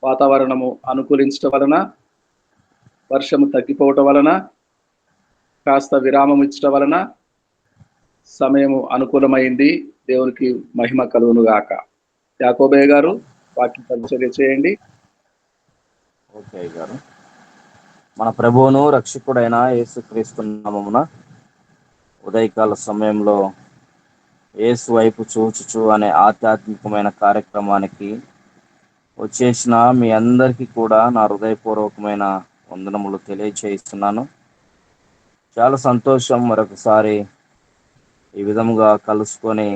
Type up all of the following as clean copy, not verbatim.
వాతావరణము అనుకూలించడం వలన, వర్షము తగ్గిపోవటం వలన, కాస్త విరామం ఇచ్చటం వలన సమయము అనుకూలమైంది. దేవునికి మహిమ కలుగును గాక. యాకోబయ్య గారు వాక్య పరిచర్య చేయండి. ఓకే గారు. మన ప్రభువును రక్షకుడైన యేసుక్రీస్తు నామమున ఉదయకాల సమయంలో యేసు వైపు చూచుచు అనే ఆధ్యాత్మికమైన కార్యక్రమానికి వచ్చేసిన మీ అందరికీ కూడా నా హృదయపూర్వకమైన వందనములు తెలియచేస్తున్నాను. చాలా సంతోషం మరొకసారి ఈ విధముగా కలుసుకొని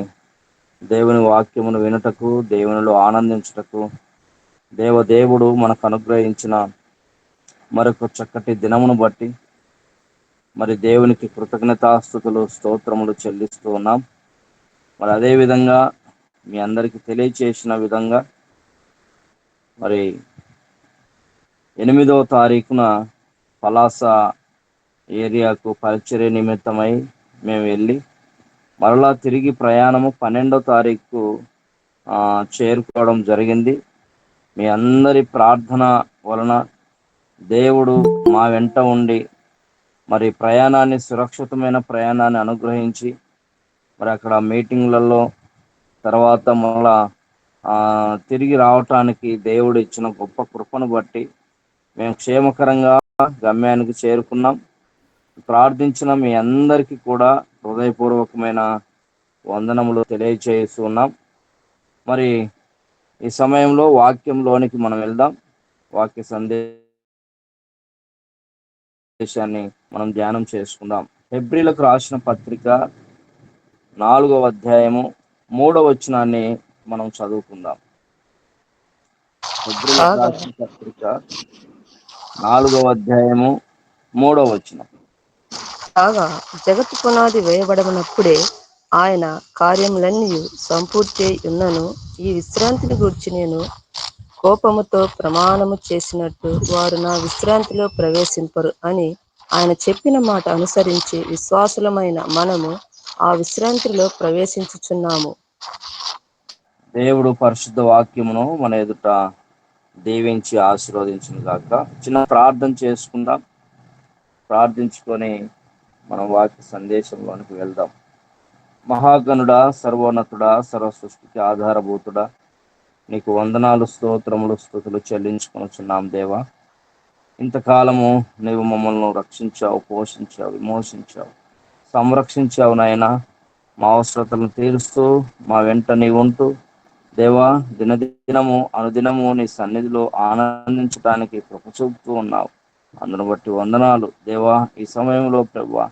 దేవుని వాక్యమును వినుటకు, దేవునిలో ఆనందించుటకు, దేవదేవుడు మనకు అనుగ్రహించిన మరొక చక్కటి దినమును బట్టి మరి దేవునికి కృతజ్ఞతాస్తుతులు, స్తోత్రములు చెల్లిస్తూ ఉన్నాం. మరి అదేవిధంగా మీ అందరికీ తెలియచేసిన విధంగా మరి 8వ తారీఖున పలాస ఏరియాకు పరిచర్య నిమిత్తమై మేము వెళ్ళి మరలా తిరిగి ప్రయాణము 12వ తారీఖు చేరుకోవడం జరిగింది. మీ అందరి ప్రార్థన వలన దేవుడు మా వెంట ఉండి మరి ప్రయాణాన్ని, సురక్షితమైన ప్రయాణాన్ని అనుగ్రహించి మరి అక్కడ మీటింగ్లలో తర్వాత మళ్ళా తిరిగి రావటానికి దేవుడు ఇచ్చిన గొప్ప కృపను బట్టి మేము క్షేమకరంగా గమ్యానికి చేరుకున్నాం. ప్రార్థించిన మీ అందరికీ కూడా హృదయపూర్వకమైన వందనములు తెలియచేస్తున్నాం. మరి ఈ సమయంలో వాక్యంలోనికి మనం వెళ్దాం. వాక్య సందేశాన్ని మనం ధ్యానం చేసుకుందాం. హెబ్రీలకు రాసిన పత్రిక 4వ అధ్యాయము 3వ వచనాన్ని మనం చదువుకుందాం. హెబ్రీలకు రాసిన పత్రిక 4వ అధ్యాయము 3వ వచనం. కాగా జగత్తు పునాది వేయబడినప్పుడే ఆయన కార్యములన్నీ సంపూర్తి ఉన్నను, ఈ విశ్రాంతిని గూర్చి నేను కోపముతో ప్రమాణము చేసినట్టు వారు నా విశ్రాంతిలో ప్రవేశింపరు అని ఆయన చెప్పిన మాట అనుసరించి విశ్వాసులమైన మనము ఆ విశ్రాంతిలో ప్రవేశించుచున్నాము. దేవుడు పరిశుద్ధ వాక్యమును మన ఎదుట దీవించి ఆశీర్వదించిన గాక. చిన్న ప్రార్థన చేసుకుందాం. ప్రార్థించుకొని మనం వాక్య సందేశంలోనికి వెళ్దాం. మహాగణుడా, సర్వోన్నతుడా, సర్వ సృష్టికి ఆధారభూతుడా, నీకు వందనాలు, స్తోత్రములు, స్తుతులు చెల్లించుకొనుచున్నాం దేవా. ఇంతకాలము నీవు మమ్మల్ని రక్షించావు, పోషించావు, విమోచించావు, సంరక్షించావు నాయన. మా అవసరతలను తీరుస్తూ మా వెంట నీవు ఉంటూ దేవా, దినదినము అనుదినము నీ సన్నిధిలో ఆనందించడానికి కృప చూపుతూ ఉన్నావు. అందును బట్టి వందనాలు దేవా. ఈ సమయంలో ప్రభువా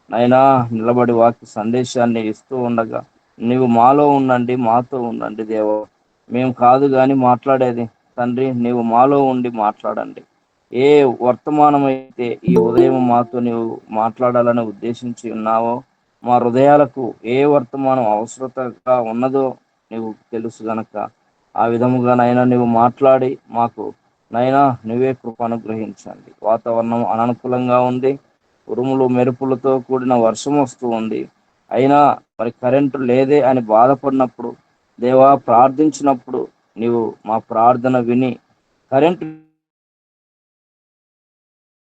నైనా నిలబడి వాక్య సందేశాన్ని ఇస్తూ ఉండగా నీవు మాలో ఉండండి, మాతో ఉండండి దేవా. మేము కాదు కానీ మాట్లాడేది తండ్రి, నీవు మాలో ఉండి మాట్లాడండి. ఏ వర్తమానం అయితే ఈ ఉదయం మాతో నీవు మాట్లాడాలని ఉద్దేశించి ఉన్నావో, మా హృదయాలకు ఏ వర్తమానం అవసరతగా ఉన్నదో నీవు తెలుసు గనక ఆ విధముగా నైనా నీవు మాట్లాడి మాకు నైనా నువ్వే కృప అనుగ్రహించండి. వాతావరణం అననుకూలంగా ఉంది, ఉరుములు మెరుపులతో కూడిన వర్షం వస్తూ ఉంది. అయినా మరి కరెంటు లేదే అని బాధపడినప్పుడు దేవా, ప్రార్థించినప్పుడు నీవు మా ప్రార్థన విని కరెంటు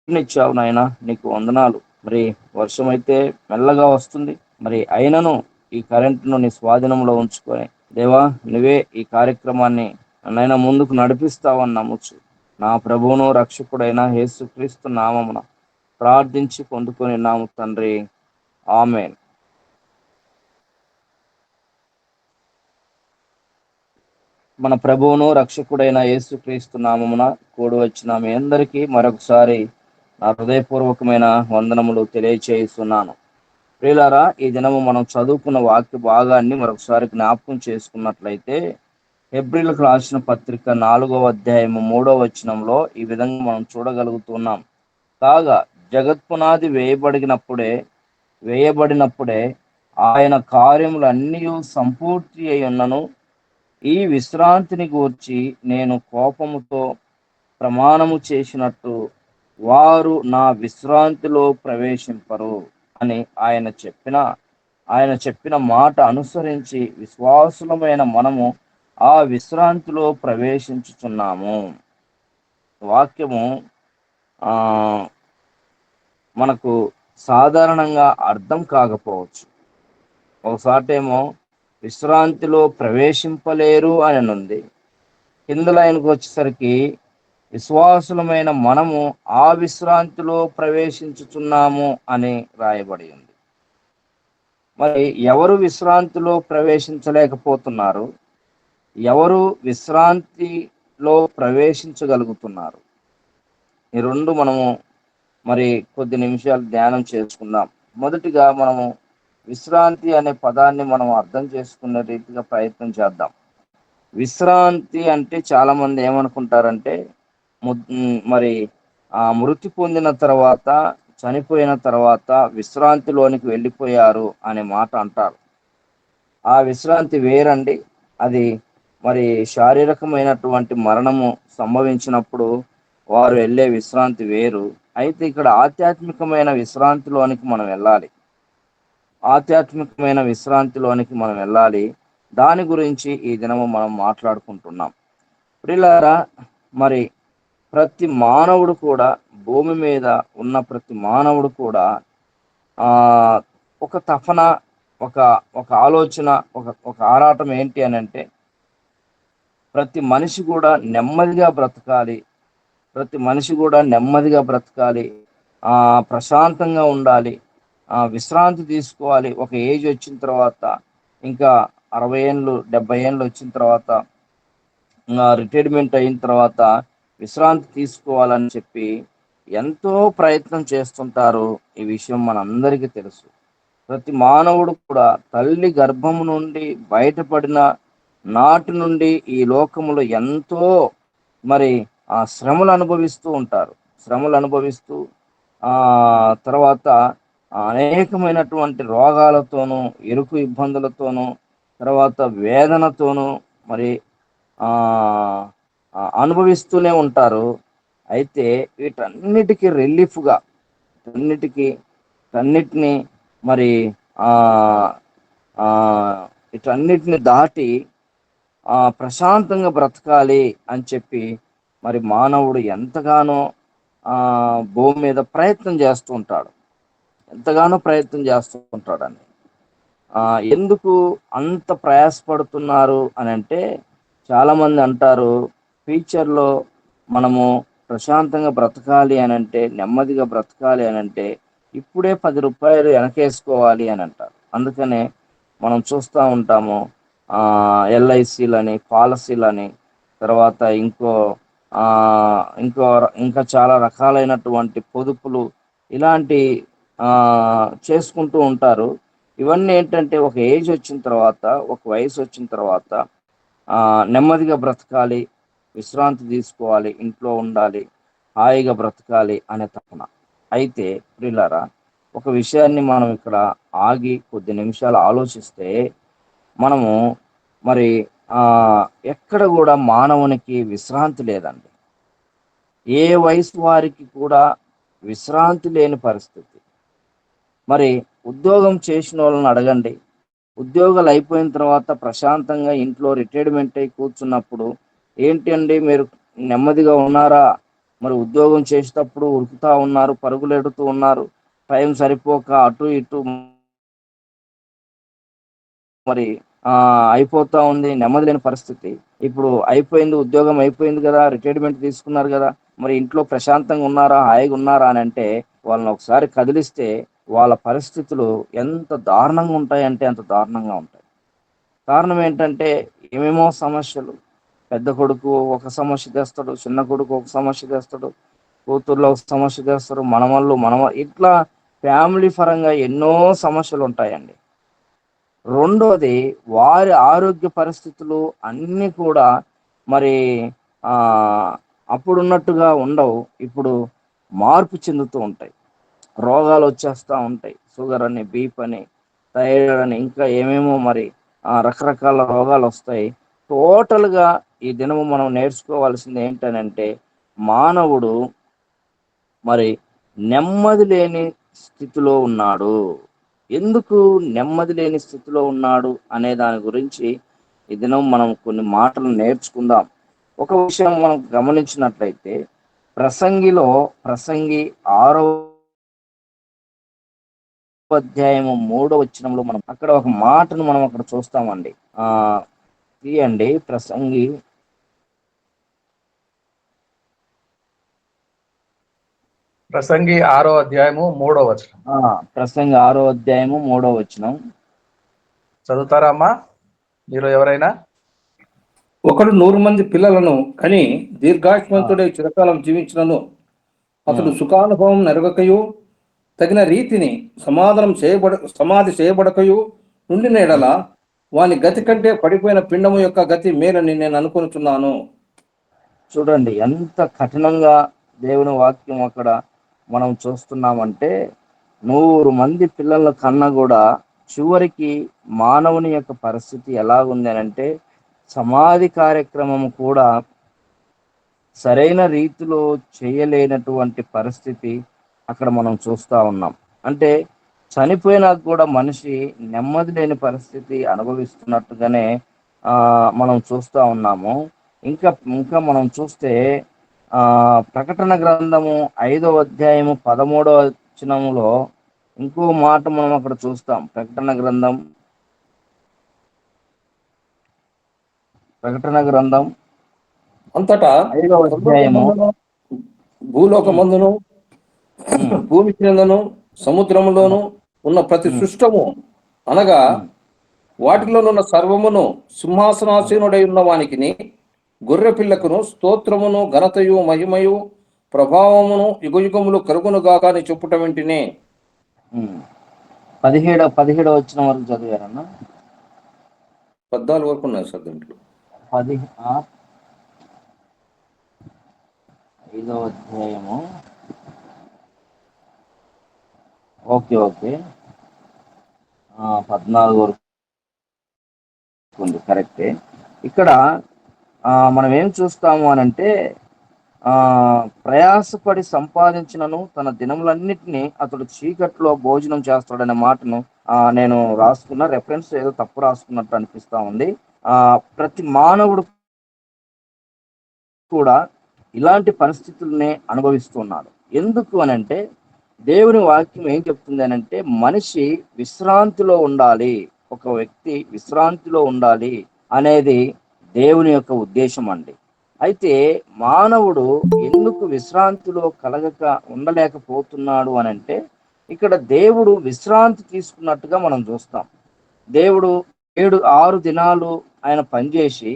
ఇచ్చావు నాయన, నీకు వందనాలు. మరి వర్షం అయితే మెల్లగా వస్తుంది, మరి అయినను ఈ కరెంటును నీ స్వాధీనంలో ఉంచుకొని దేవా నువ్వే ఈ కార్యక్రమాన్ని నైనా ముందుకు నడిపిస్తావని నమ్ముచు నా ప్రభువును రక్షకుడైన యేసుక్రీస్తు నామమున ప్రార్థించి పొందుకొని నాము తండ్రి, ఆమేన్. మన ప్రభువును రక్షకుడైన యేసుక్రీస్తు నామమున కూడి వచ్చిన మీ అందరికీ మరొకసారి నా హృదయపూర్వకమైన వందనములు తెలియచేస్తున్నాను. ప్రియులారా, ఈ దినము మనం చదువుకున్న వాక్య భాగాన్ని మరొకసారి జ్ఞాపకం చేసుకున్నట్లయితే హెబ్రీలకు రాసిన పత్రిక 4వ అధ్యాయము 3వ వచనంలో ఈ విధంగా మనం చూడగలుగుతున్నాం. కాగా జగత్పునాది వేయబడినప్పుడే ఆయన కార్యములన్నీ సంపూర్తి అయి ఉన్నను, ఈ విశ్రాంతిని గూర్చి నేను కోపముతో ప్రమాణము చేసినట్టు వారు నా విశ్రాంతిలో ప్రవేశింపరు అని ఆయన చెప్పిన మాట అనుసరించి విశ్వాసులమైన మనము ఆ విశ్రాంతిలో ప్రవేశించుచున్నాము. వాక్యము ఆ మనకు సాధారణంగా అర్థం కాకపోవచ్చు. ఒకసాటేమో విశ్రాంతిలో ప్రవేశింపలేరు అని ఉంది. కింద లైన్కి వచ్చేసరికి విశ్వాసులమైన మనము ఆ విశ్రాంతిలో ప్రవేశించుచున్నాము అని రాయబడి ఉంది. మరి ఎవరు విశ్రాంతిలో ప్రవేశించలేకపోతున్నారు? ఎవరు విశ్రాంతిలో ప్రవేశించగలుగుతున్నారు? ఈ రెండు మనము మరి కొద్ది నిమిషాలు ధ్యానం చేసుకుందాం. మొదటిగా మనము విశ్రాంతి అనే పదాన్ని మనం అర్థం చేసుకునే రీతిగా ప్రయత్నం చేద్దాం. విశ్రాంతి అంటే చాలా మంది ఏమనుకుంటారంటే మరి మృతి పొందిన తర్వాత, చనిపోయిన తర్వాత విశ్రాంతిలోనికి వెళ్ళిపోయారు అనే మాట అంటారు. ఆ విశ్రాంతి వేరండి. అది మరి శారీరకమైనటువంటి మరణము సంభవించినప్పుడు వారు వెళ్ళే విశ్రాంతి వేరు. అయితే ఇక్కడ ఆధ్యాత్మికమైన విశ్రాంతిలోనికి మనం వెళ్ళాలి. ఆధ్యాత్మికమైన విశ్రాంతిలోనికి మనం వెళ్ళాలి. దాని గురించి ఈ దినము మనం మాట్లాడుకుంటున్నాం. ప్రియులారా, మరి ప్రతి మానవుడు కూడా, భూమి మీద ఉన్న ప్రతి మానవుడు కూడా ఒక తపన, ఒక ఆలోచన, ఒక ఆరాటం ఏంటి అని అంటే, ప్రతి మనిషి కూడా నెమ్మదిగా బ్రతకాలి. ప్రతి మనిషి కూడా నెమ్మదిగా బ్రతకాలి, ప్రశాంతంగా ఉండాలి, విశ్రాంతి తీసుకోవాలి. ఒక ఏజ్ వచ్చిన తర్వాత, ఇంకా 60 ఏళ్ళు 70 ఏళ్ళు వచ్చిన తర్వాత, రిటైర్మెంట్ అయిన తర్వాత విశ్రాంతి తీసుకోవాలని చెప్పి ఎంతో ప్రయత్నం చేస్తుంటారు. ఈ విషయం మనందరికీ తెలుసు. ప్రతి మానవుడు కూడా తల్లి గర్భము నుండి బయటపడిన నాటి నుండి ఈ లోకములో ఎంతో మరి శ్రమలు అనుభవిస్తూ ఉంటారు. శ్రమలు అనుభవిస్తూ తర్వాత అనేకమైనటువంటి రోగాలతోనూ, ఇరుకు ఇబ్బందులతోనూ, తర్వాత వేదనతోనూ మరి అనుభవిస్తూనే ఉంటారు. అయితే వీటన్నిటికీ రిలీఫ్గా, వీటన్నిటిని మరి వీటన్నిటిని దాటి ప్రశాంతంగా బ్రతకాలి అని చెప్పి మరి మానవుడు ఎంతగానో భూమి మీద ప్రయత్నం చేస్తూ ఉంటాడు. ఉంటాడని ఎందుకు అంత ప్రయాసపడుతున్నారు అని అంటే, చాలామంది అంటారు, ఫ్యూచర్లో మనము ప్రశాంతంగా బ్రతకాలి అని అంటే, నెమ్మదిగా బ్రతకాలి అని అంటే ఇప్పుడే 10 రూపాయలు వెనకేసుకోవాలి అని అంటారు. అందుకనే మనం చూస్తూ ఉంటాము ఎల్ఐసీలని, పాలసీలని, తర్వాత ఇంకా చాలా రకాలైనటువంటి పొదుపులు ఇలాంటి చేసుకుంటూ ఉంటారు. ఇవన్నీ ఏంటంటే, ఒక ఏజ్ వచ్చిన తర్వాత, ఒక వయసు వచ్చిన తర్వాత నెమ్మదిగా బ్రతకాలి, విశ్రాంతి తీసుకోవాలి, ఇంట్లో ఉండాలి, హాయిగా బ్రతకాలి అనే తపన. అయితే ప్రియులారా, ఒక విషయాన్ని మనం ఇక్కడ ఆగి కొద్ది నిమిషాలు ఆలోచిస్తే, మనము మరి ఎక్కడ కూడా మానవునికి విశ్రాంతి లేదండి. ఏ వయసు వారికి కూడా విశ్రాంతి లేని పరిస్థితి. మరి ఉద్యోగం చేసిన వాళ్ళని అడగండి, ఉద్యోగాలు అయిపోయిన తర్వాత ప్రశాంతంగా ఇంట్లో రిటైర్మెంట్ అయి కూర్చున్నప్పుడు, ఏంటి అండి మీరు నెమ్మదిగా ఉన్నారా? మరి ఉద్యోగం చేసేటప్పుడు ఉరుకుతా ఉన్నారు, పరుగులు ఎడుతూ ఉన్నారు, టైం సరిపోక అటు ఇటు మరి అయిపోతా ఉంది, నెమ్మది లేని పరిస్థితి. ఇప్పుడు అయిపోయింది, ఉద్యోగం అయిపోయింది కదా, రిటైర్మెంట్ తీసుకున్నారు కదా, మరి ఇంట్లో ప్రశాంతంగా ఉన్నారా, హాయిగా ఉన్నారా అని అంటే, వాళ్ళని ఒకసారి కదిలిస్తే వాళ్ళ పరిస్థితులు ఎంత దారుణంగా ఉంటాయంటే అంత దారుణంగా ఉంటాయి. కారణం ఏంటంటే, ఏమేమో సమస్యలు. పెద్ద కొడుకు ఒక సమస్య తెస్తాడు, చిన్న కొడుకు ఒక సమస్య తెస్తాడు, కూతుర్లో ఒక సమస్య తెస్తారు, ఇట్లా ఫ్యామిలీ పరంగా ఎన్నో సమస్యలు ఉంటాయండి. రెండోది, వారి ఆరోగ్య పరిస్థితులు అన్నీ కూడా మరి అప్పుడున్నట్టుగా ఉండవు. ఇప్పుడు మార్పు చెందుతూ ఉంటాయి, రోగాలు వచ్చేస్తూ ఉంటాయి. షుగర్ అని, బీపీ అని, థైరాయిడ్ అని, ఇంకా ఏమేమో మరి రకరకాల రోగాలు వస్తాయి. టోటల్గా ఈ దినము మనం నేర్చుకోవాల్సింది ఏంటనంటే, మానవుడు మరి నెమ్మది లేని స్థితిలో ఉన్నాడు. ఎందుకు నెమ్మది లేని స్థితిలో ఉన్నాడు అనే దాని గురించి ఈ దినం మనం కొన్ని మాటలు నేర్చుకుందాం. ఒక విషయం మనం గమనించినట్లయితే, ప్రసంగి 6వ అధ్యాయము 3వ వచనంలో మనం అక్కడ ఒక మాటను మనం అక్కడ చూస్తామండి. తీయండి ప్రసంగి ప్రసంగి 6వ అధ్యాయము 3వ వచనం. ప్రసంగి 6వ అధ్యాయము 3వ వచనం చదువుతారా అమ్మా మీరు ఎవరైనా? ఒకడు 100 మంది పిల్లలను కని దీర్ఘాయుష్మంతుడై చిరకాలం జీవించినను అతడు సుఖానుభవం నెరగకయు తగిన రీతిని సమాధి చేయబడకయు నుండిన ఎడల వాని గతి కంటే పడిపోయిన పిండము యొక్క గతి మేలని నేను అనుకొనుచున్నాను. చూడండి ఎంత కఠినంగా దేవుని వాక్యం అక్కడ మనం చూస్తున్నామంటే 100 మంది పిల్లల కన్నా కూడా చివరికి మానవుని యొక్క పరిస్థితి ఎలా ఉంది అంటే సమాధి కార్యక్రమం కూడా సరైన రీతిలో చేయలేనటువంటి పరిస్థితి అక్కడ మనం చూస్తూ ఉన్నాం. అంటే చనిపోయినాక కూడా మనిషి నెమ్మది లేని పరిస్థితి అనుభవిస్తున్నట్టుగానే మనం చూస్తూ ఉన్నాము. ఇంకా మనం చూస్తే ప్రకటన గ్రంథము 5వ అధ్యాయము 13వ వచనములో ఇంకో మాట మనం అక్కడ చూస్తాం. ప్రకటన గ్రంథం అంతటా 5వ అధ్యాయము భూలోకమందును భూమి క్రిందను సముద్రములోను ఉన్న ప్రతి సృష్టము అనగా వాటిలోనున్న సర్వమును సింహాసనాసీనుడై ఉన్న వానికిని గొర్రె పిల్లకును స్తోత్రమును ఘనతయు మహిమయు ప్రభావమును యుగయుగములు కలుగునుగాక అని చెప్పుట వెంటనే 17వ వచనం వరకు చదివారన్న 14 వరకు ఉన్నాయి సార్ దీంట్లో. 5వ అధ్యాయము ఓకే 14 వరకు ఉంది, కరెక్టే. ఇక్కడ మనం ఏం చూస్తాము అనంటే ప్రయాసపడి సంపాదించినను తన దినములన్నిటినీ అతడు చీకట్లో భోజనం చేస్తాడనే మాటను నేను రాసుకున్న రెఫరెన్స్ ఏదో తప్పు రాసుకున్నట్టు అనిపిస్తా ఉంది. ప్రతి మానవుడు కూడా ఇలాంటి పరిస్థితుల్ని అనుభవిస్తున్నాడు. ఎందుకు అనంటే దేవుని వాక్యం ఏం చెప్తుంది అనంటే మనిషి విశ్రాంతిలో ఉండాలి, ఒక వ్యక్తి విశ్రాంతిలో ఉండాలి అనేది దేవుని యొక్క ఉద్దేశం అండి. అయితే మానవుడు ఎందుకు విశ్రాంతిలో ఉండలేకపోతున్నాడు అనంటే ఇక్కడ దేవుడు విశ్రాంతి తీసుకున్నట్టుగా మనం చూస్తాం. దేవుడు 6 దినాలు ఆయన పనిచేసి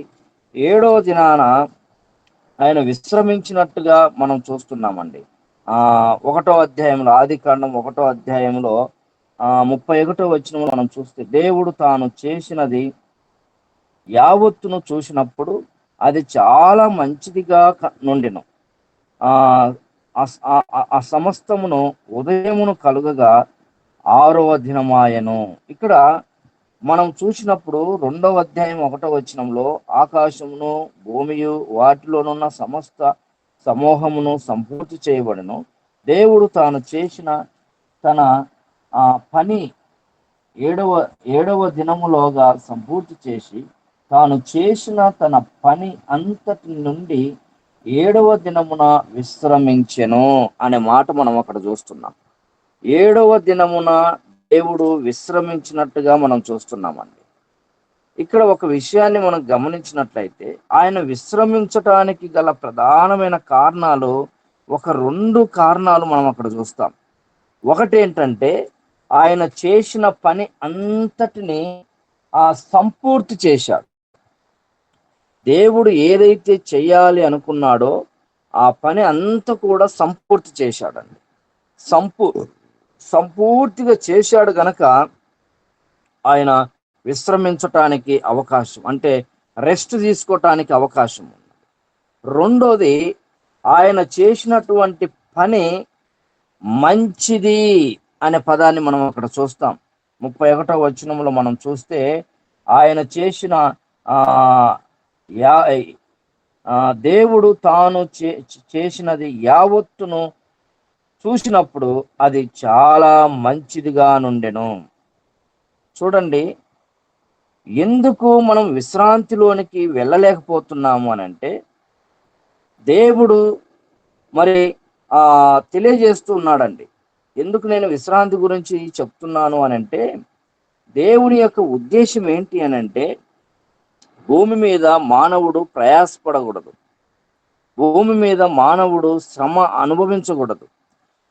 7వ దినాన ఆయన విశ్రమించినట్టుగా మనం చూస్తున్నామండి. 1వ అధ్యాయంలో ఆదికాండం 1వ అధ్యాయంలో 31వ వచనంలో మనం చూస్తే దేవుడు తాను చేసినది యావత్తును చూసినప్పుడు అది చాలా మంచిదిగా నుండెను. ఆ సమస్తమును ఉదయమును కలుగగా 6వ దినమాయను. ఇక్కడ మనం చూసినప్పుడు 2వ అధ్యాయం 1వ వచనంలో ఆకాశమును భూమియు వాటిలోనున్న సమస్త సమూహమును సంపూర్తి చేయబడను. దేవుడు తాను చేసిన తన పని 7వ దినములోగా సంపూర్తి చేసి తాను చేసిన తన పని అంతటి నుండి 7వ దినమున విశ్రమించెను అనే మాట మనం అక్కడ చూస్తున్నాం. 7వ దినమున దేవుడు విశ్రమించినట్టుగా మనం చూస్తున్నామండి. ఇక్కడ ఒక విషయాన్ని మనం గమనించినట్లయితే ఆయన విశ్రమించటానికి గల ప్రధానమైన కారణాలు 2 కారణాలు మనం అక్కడ చూస్తాం. ఒకటేంటంటే ఆయన చేసిన పని అంతటిని సంపూర్తి చేశాడు. దేవుడు ఏదైతే చేయాలి అనుకున్నాడో ఆ పని అంతా కూడా సంపూర్తి చేశాడండి. సంపూర్తిగా చేశాడు గనక ఆయన విశ్రమించటానికి అవకాశం, అంటే రెస్ట్ తీసుకోవటానికి అవకాశం ఉంది. రెండోది ఆయన చేసినటువంటి పని మంచిది అనే పదాన్ని మనం అక్కడ చూస్తాం. 31వ వచనంలో మనం చూస్తే ఆయన చేసిన దేవుడు తాను చేసినది యావత్తును చూసినప్పుడు అది చాలా మంచిదిగా నుండెను. చూడండి, ఎందుకు మనం విశ్రాంతిలోనికి వెళ్ళలేకపోతున్నాము అనంటే దేవుడు మరి తెలియజేస్తూ ఉన్నాడండి. ఎందుకు నేను విశ్రాంతి గురించి చెప్తున్నాను అని అంటే, దేవుని యొక్క ఉద్దేశం ఏంటి అని అంటే, భూమి మీద మానవుడు ప్రయాసపడకూడదు, భూమి మీద మానవుడు శ్రమ అనుభవించకూడదు,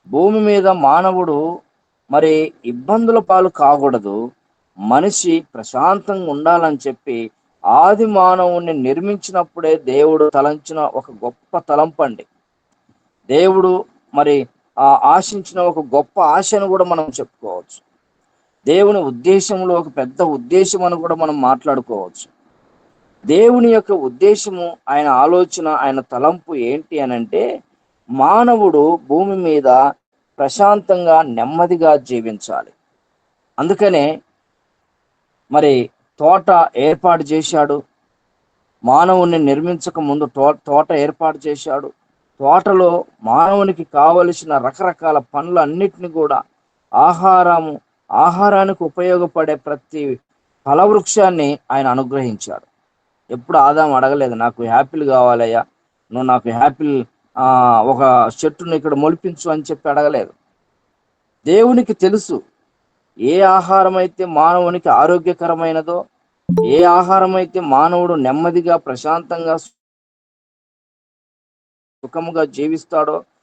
భూమి మీద మానవుడు మరి ఇబ్బందుల పాలు కాకూడదు, మనిషి ప్రశాంతంగా ఉండాలని చెప్పి ఆది మానవుణ్ణి నిర్మించినప్పుడే దేవుడు తలంచిన ఒక గొప్ప తలంపండి. దేవుడు మరి ఆశించిన ఒక గొప్ప ఆశను కూడా మనం చెప్పుకోవచ్చు. దేవుని ఉద్దేశంలో ఒక పెద్ద ఉద్దేశం అని కూడా మనం మాట్లాడుకోవచ్చు. దేవుని యొక్క ఉద్దేశము, ఆయన ఆలోచన, ఆయన తలంపు ఏంటి అని అంటే, మానవుడు భూమి మీద ప్రశాంతంగా నెమ్మదిగా జీవించాలి. అందుకనే మరి తోట ఏర్పాటు చేశాడు. మానవుణ్ణి నిర్మించక ముందు తోట ఏర్పాటు చేశాడు. తోటలో మానవునికి కావలసిన రకరకాల పండ్లు అన్నిటిని కూడా ఆహారానికి ఉపయోగపడే ప్రతి ఫలవృక్షాన్ని ఆయన అనుగ్రహించాడు. ఎప్పుడు ఆదాం అడగలేదు, నాకు యాపిల్ కావాలయ్యా, నువ్వు నాకు యాపిల్ ఒక చెట్టును ఇక్కడ మొలిపించు అని చెప్పి అడగలేదు. దేవునికి తెలుసు ఏ ఆహారం అయితే మానవునికి ఆరోగ్యకరమైనదో, ఏ ఆహారం అయితే మానవుడు నెమ్మదిగా ప్రశాంతంగా సుఖముగా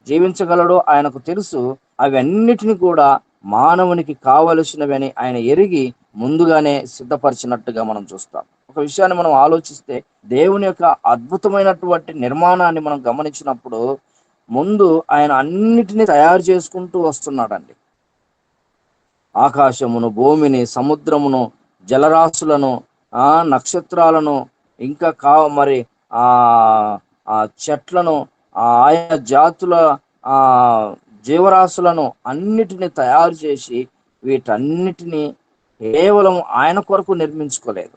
జీవించగలడో ఆయనకు తెలుసు. అవన్నిటిని కూడా మానవునికి కావలసినవని ఆయన ఎరిగి ముందుగానే సిద్ధపరిచినట్టుగా మనం చూస్తాం. ఒక విషయాన్ని మనం ఆలోచిస్తే, దేవుని యొక్క అద్భుతమైనటువంటి నిర్మాణాన్ని మనం గమనించినప్పుడు, ముందు ఆయన అన్నిటినీ తయారు చేసుకుంటూ వస్తున్నాడండి. ఆకాశమును, భూమిని, సముద్రమును, జలరాశులను, నక్షత్రాలను, ఇంకా మరి చెట్లను, ఆయా జాతుల జీవరాశులను అన్నిటిని తయారు చేసి వీటన్నిటినీ కేవలం ఆయన కొరకు నిర్మించుకోలేదు.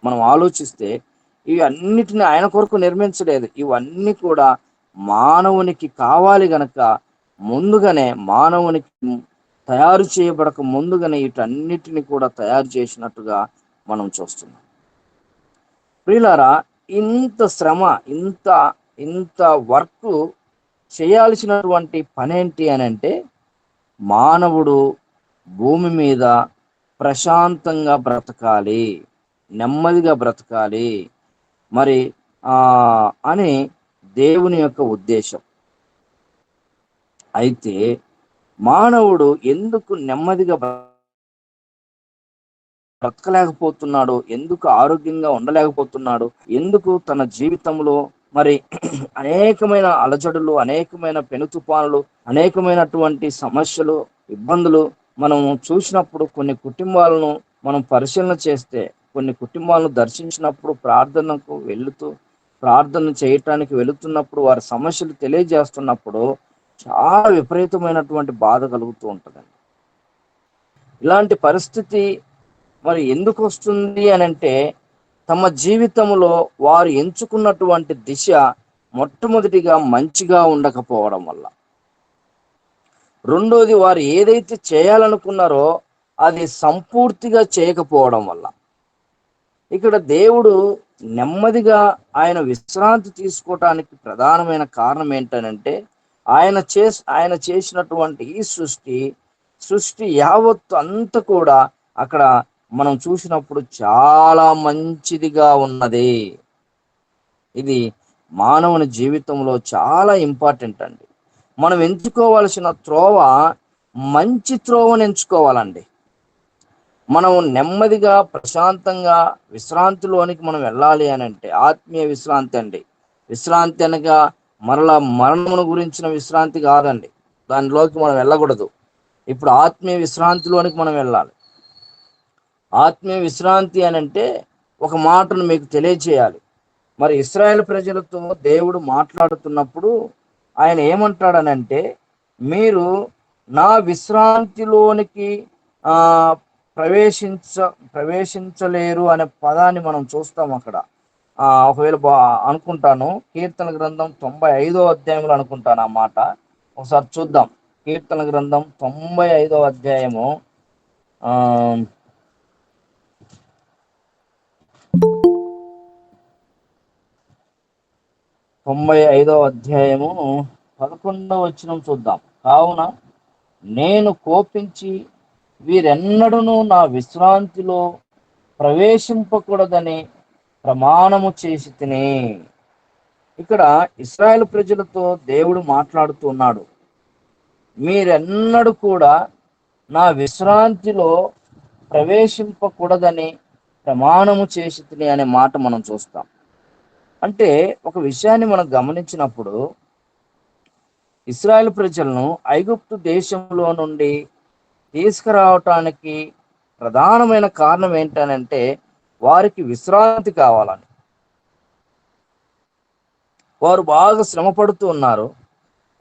మనం ఆలోచిస్తే ఇవి అన్నిటిని ఆయన కొరకు నిర్మించలేదు. ఇవన్నీ కూడా మానవునికి కావాలి గనక ముందుగానే, మానవునికి తయారు చేయబడక ముందుగానే వీటన్నిటిని కూడా తయారు చేసినట్టుగా మనం చూస్తున్నాం. ప్రియులారా, ఇంత శ్రమ, ఇంత వర్క్ చేయాల్సినటువంటి పనేంటి అని అంటే, మానవుడు భూమి మీద ప్రశాంతంగా బ్రతకాలి, నెమ్మదిగా బ్రతకాలి మరి అని దేవుని యొక్క ఉద్దేశం. అయితే మానవుడు ఎందుకు నెమ్మదిగా బ్రతకలేకపోతున్నాడు, ఎందుకు ఆరోగ్యంగా ఉండలేకపోతున్నాడు, ఎందుకు తన జీవితంలో మరి అనేకమైన అలజడులు, అనేకమైన పెనుతుపానులు, అనేకమైనటువంటి సమస్యలు, ఇబ్బందులు మనం చూసినప్పుడు, కొన్ని కుటుంబాలను మనం పరిశీలన చేస్తే, కొన్ని కుటుంబాలను దర్శించినప్పుడు, ప్రార్థన చేయటానికి వెళుతున్నప్పుడు, వారి సమస్యలు తెలియజేస్తున్నప్పుడు చాలా విపరీతమైనటువంటి బాధ కలుగుతూ ఉంటుందండి. ఇలాంటి పరిస్థితి మరి ఎందుకు వస్తుంది అని అంటే, తమ జీవితంలో వారు ఎంచుకున్నటువంటి దిశ మొట్టమొదటిగా మంచిగా ఉండకపోవడం వల్ల, రెండోది వారు ఏదైతే చేయాలనుకున్నారో అది సంపూర్తిగా చేయకపోవడం వల్ల. ఇక్కడ దేవుడు నెమ్మదిగా ఆయన విశ్రాంతి తీసుకోవటానికి ప్రధానమైన కారణం ఏంటనంటే, ఆయన చేసినటువంటి ఈ సృష్టి యావత్తు అంతా కూడా అక్కడ మనం చూసినప్పుడు చాలా మంచిదిగా ఉన్నది. ఇది మానవుని జీవితంలో చాలా ఇంపార్టెంట్ అండి. మనం ఎంచుకోవాల్సిన త్రోవ మంచి త్రోవను ఎంచుకోవాలండి. మనం నెమ్మదిగా ప్రశాంతంగా విశ్రాంతిలోనికి మనం వెళ్ళాలి అని అంటే, ఆత్మీయ విశ్రాంతి అండి. విశ్రాంతి అనగా మరలా మరణమును గురించిన విశ్రాంతి కాదండి, దానిలోకి మనం వెళ్ళకూడదు. ఇప్పుడు ఆత్మీయ విశ్రాంతిలోనికి మనం వెళ్ళాలి. ఆత్మీయ విశ్రాంతి అని అంటే ఒక మాటను మీకు తెలియజేయాలి. మరి ఇశ్రాయేలు ప్రజలతో దేవుడు మాట్లాడుతున్నప్పుడు ఆయన ఏమంటాడనంటే, మీరు నా విశ్రాంతిలోనికి ప్రవేశించలేరు అనే పదాన్ని మనం చూస్తాం అక్కడ. ఒకవేళ అనుకుంటాను, కీర్తన గ్రంథం 95వ అధ్యాయంలో అనుకుంటాను ఆ మాట. ఒకసారి చూద్దాం. కీర్తన గ్రంథం 95వ అధ్యాయము 95 11 వచనం చూద్దాం. కావున నేను కోపించి వీరెన్నడూను నా విశ్రాంతిలో ప్రవేశింపకూడదని ప్రమాణము చేసి తిని. ఇక్కడ ఇశ్రాయేలు ప్రజలతో దేవుడు మాట్లాడుతున్నాడు. మీరెన్నడూ కూడా నా విశ్రాంతిలో ప్రవేశింపకూడదని ప్రమాణము చేసి తిని అనే మాట మనం చూస్తాం. అంటే ఒక విషయాన్ని మనం గమనించినప్పుడు, ఇశ్రాయేలు ప్రజలను ఐగుప్తు దేశంలో నుండి తీసుకురావటానికి ప్రధానమైన కారణం ఏంటనంటే వారికి విశ్రాంతి కావాలని. వారు బాగా శ్రమ పడుతూ ఉన్నారు.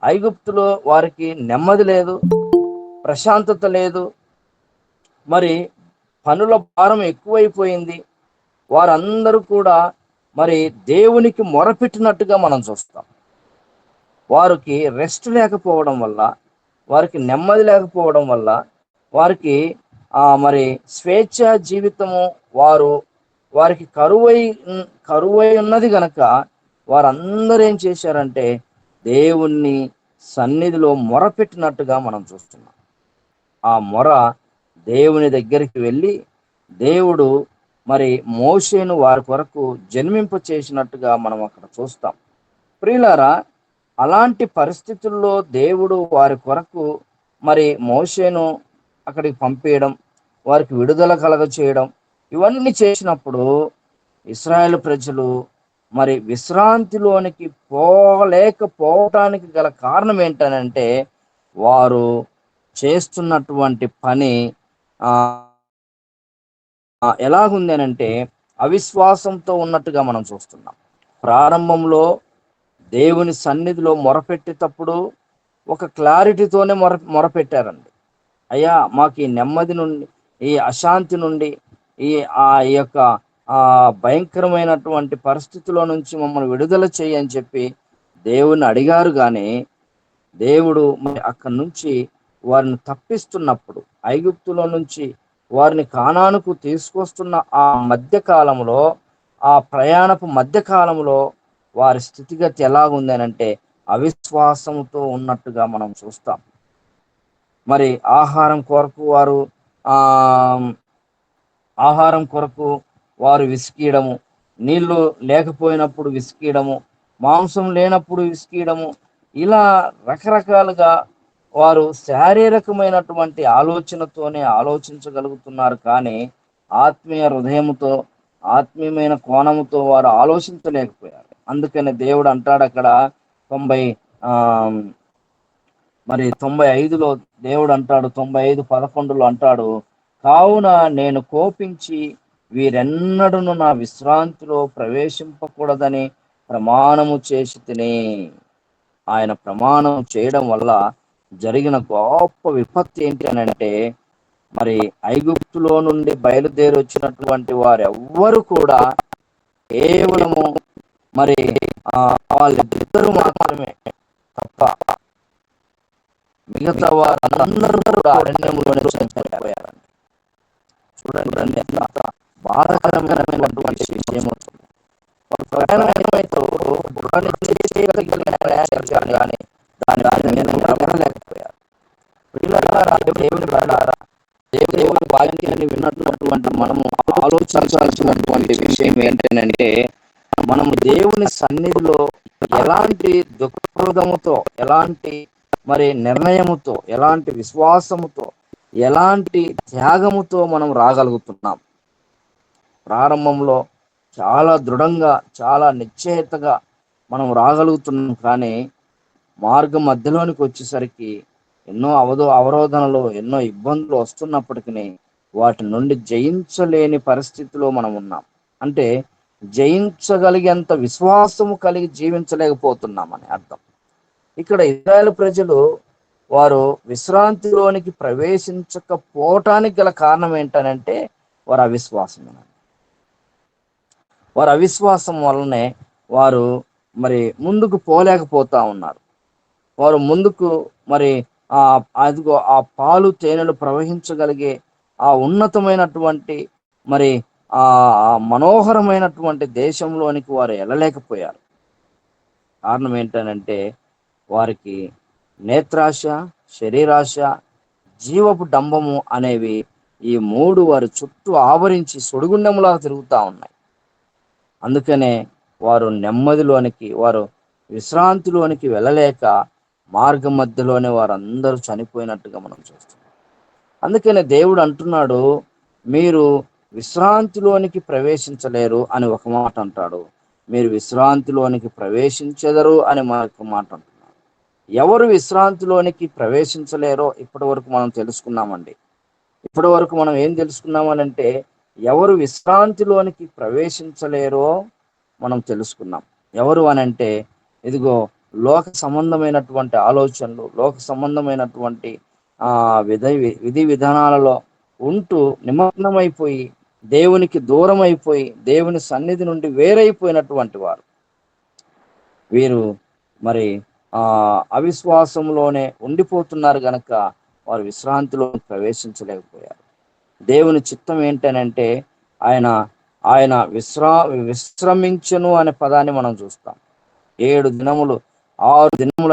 ఐగుప్తులో వారికి నెమ్మది లేదు, ప్రశాంతత లేదు, మరి పనుల భారం ఎక్కువైపోయింది. వారందరూ కూడా మరి దేవునికి మొరపెట్టినట్టుగా మనం చూస్తాం. వారికి రెస్ట్ లేకపోవడం వల్ల, వారికి నెమ్మది లేకపోవడం వల్ల, వారికి మరి స్వేచ్ఛ జీవితము వారికి కరువై ఉన్నది గనక వారందరూ ఏం చేశారంటే దేవుణ్ణి సన్నిధిలో మొరపెట్టినట్టుగా మనం చూస్తున్నాం. ఆ మొర దేవుని దగ్గరికి వెళ్ళి దేవుడు మరి మోషేను వారి కొరకు జన్మింప చేసినట్టుగా మనం అక్కడ చూస్తాం. ప్రియులారా, అలాంటి పరిస్థితుల్లో దేవుడు వారి కొరకు మరి మోషేను అక్కడికి పంపేయడం, వారికి విడుదల కలగ చేయడం, ఇవన్నీ చేసినప్పుడు ఇశ్రాయేలు ప్రజలు మరి విశ్రాంతిలోనికి పోలేకపోవటానికి గల కారణం ఏంటనంటే వారు చేస్తున్నటువంటి పని ఎలాగుంది అనంటే అవిశ్వాసంతో ఉన్నట్టుగా మనం చూస్తున్నాం. ప్రారంభంలో దేవుని సన్నిధిలో మొరపెట్టేటప్పుడు ఒక క్లారిటీతోనే మొరపెట్టారండి. అయ్యా, మాకు ఈ నెమ్మది నుండి, ఈ అశాంతి నుండి, ఈ యొక్క భయంకరమైనటువంటి పరిస్థితుల్లో నుంచి మమ్మల్ని విడుదల చేయని చెప్పి దేవుని అడిగారు. కానీ దేవుడు మరి అక్కడి నుంచి వారిని తప్పిస్తున్నప్పుడు, ఐగుప్తులో నుంచి వారిని కానానుకు తీసుకొస్తున్న ఆ మధ్యకాలంలో, ఆ ప్రయాణపు మధ్యకాలంలో వారి స్థితిగతి ఎలాగుంది అనంటే అవిశ్వాసంతో ఉన్నట్టుగా మనం చూస్తాం. మరి ఆహారం కొరకు వారు విసికీయడము, నీళ్లు లేకపోయినప్పుడు విసికీయడము, మాంసం లేనప్పుడు విసికీయడము, ఇలా రకరకాలుగా వారు శారీరకమైనటువంటి ఆలోచనతోనే ఆలోచించగలుగుతున్నారు. కానీ ఆత్మీయ హృదయముతో, ఆత్మీయమైన కోణముతో వారు ఆలోచించలేకపోయారు. అందుకని దేవుడు అంటాడు అక్కడ 95లో దేవుడు అంటాడు, 95:11 అంటాడు, కావున నేను కోపించి వీరెన్నడూను నా విశ్రాంతిలో ప్రవేశింపకూడదని ప్రమాణము చేసి తిని. ఆయన ప్రమాణం చేయడం వల్ల జరిగిన గొప్ప విపత్తు ఏంటి అని అంటే, మరి ఐగుప్తులో నుండి బయలుదేరి వచ్చినటువంటి వారెవ్వరూ కూడా కేవలము మరి వాళ్ళిద్దరూ మాత్రమే తప్ప మిగతా వారందరూ కూడా అరణ్యంలోనే చనిపోయారండి. చూడండి, ఎంత బాధాకరమైనటువంటి విషయం. కానీ లేకపోయారు. దేవుని వాక్యాన్ని విన్నటువంటి మనము ఆలోచించాల్సినటువంటి విషయం ఏంటంటే, మనము దేవుని సన్నిధిలో ఎలాంటి దృక్పథముతో, ఎలాంటి మరి నిర్ణయముతో, ఎలాంటి విశ్వాసముతో, ఎలాంటి త్యాగముతో మనం రాగలుగుతున్నాం. ప్రారంభంలో చాలా దృఢంగా, చాలా నిశ్చయతగా మనం రాగలుగుతున్నాం. కానీ మార్గం మధ్యలోనికి వచ్చేసరికి ఎన్నో అవరోధనలు, ఎన్నో ఇబ్బందులు వస్తున్నప్పటికీ వాటి నుండి జయించలేని పరిస్థితిలో మనం ఉన్నాం. అంటే జయించగలిగేంత విశ్వాసము కలిగి జీవించలేకపోతున్నామని అర్థం. ఇక్కడ ఇశ్రాయేలు ప్రజలు వారు విశ్రాంతిలోనికి ప్రవేశించకపోవటానికి గల కారణం ఏంటనంటే వారి అవిశ్వాసమేనండి. వారి అవిశ్వాసం వల్లనే వారు మరి ముందుకు పోలేకపోతా ఉన్నారు. వారు ముందుకు మరి అదిగో ఆ పాలు తేనెలు ప్రవహించగలిగే ఆ ఉన్నతమైనటువంటి మరి ఆ మనోహరమైనటువంటి దేశంలోనికి వారు వెళ్ళలేకపోయారు. కారణం ఏంటనంటే వారికి నేత్రాశ, శరీరాశ, జీవపు డంబము అనేవి ఈ మూడు వారి చుట్టూ ఆవరించి సుడిగుండంలా తిరుగుతూ ఉన్నాయి. అందుకనే వారు నెమ్మదిలోనికి, వారు విశ్రాంతిలోనికి వెళ్ళలేక మార్గం మధ్యలోనే వారందరూ చనిపోయినట్టుగా మనం చూస్తాం. అందుకనే దేవుడు అంటున్నాడు, మీరు విశ్రాంతిలోనికి ప్రవేశించలేరు అని ఒక మాట అంటాడు, మీరు విశ్రాంతిలోనికి ప్రవేశించెదరు అని మరొక మాట అంటున్నాడు. ఎవరు విశ్రాంతిలోనికి ప్రవేశించలేరో ఇప్పటి వరకు మనం తెలుసుకున్నామండి. ఇప్పటి వరకు మనం ఏం తెలుసుకున్నామనంటే, ఎవరు విశ్రాంతిలోనికి ప్రవేశించలేరో మనం తెలుసుకున్నాం. ఎవరు అనంటే, ఇదిగో లోక సంబంధమైనటువంటి ఆలోచనలు, లోక సంబంధమైనటువంటి విధి విధానాలలో ఉంటూ నిమగ్నమైపోయి, దేవునికి దూరం అయిపోయి, దేవుని సన్నిధి నుండి వేరైపోయినటువంటి వారు. వీరు మరి అవిశ్వాసంలోనే ఉండిపోతున్నారు గనక వారు విశ్రాంతిలో ప్రవేశించలేకపోయారు. దేవుని చిత్తం ఏంటనంటే, ఆయన ఆయన విశ్రమించను అనే పదాన్ని మనం చూస్తాం. 6 దినములు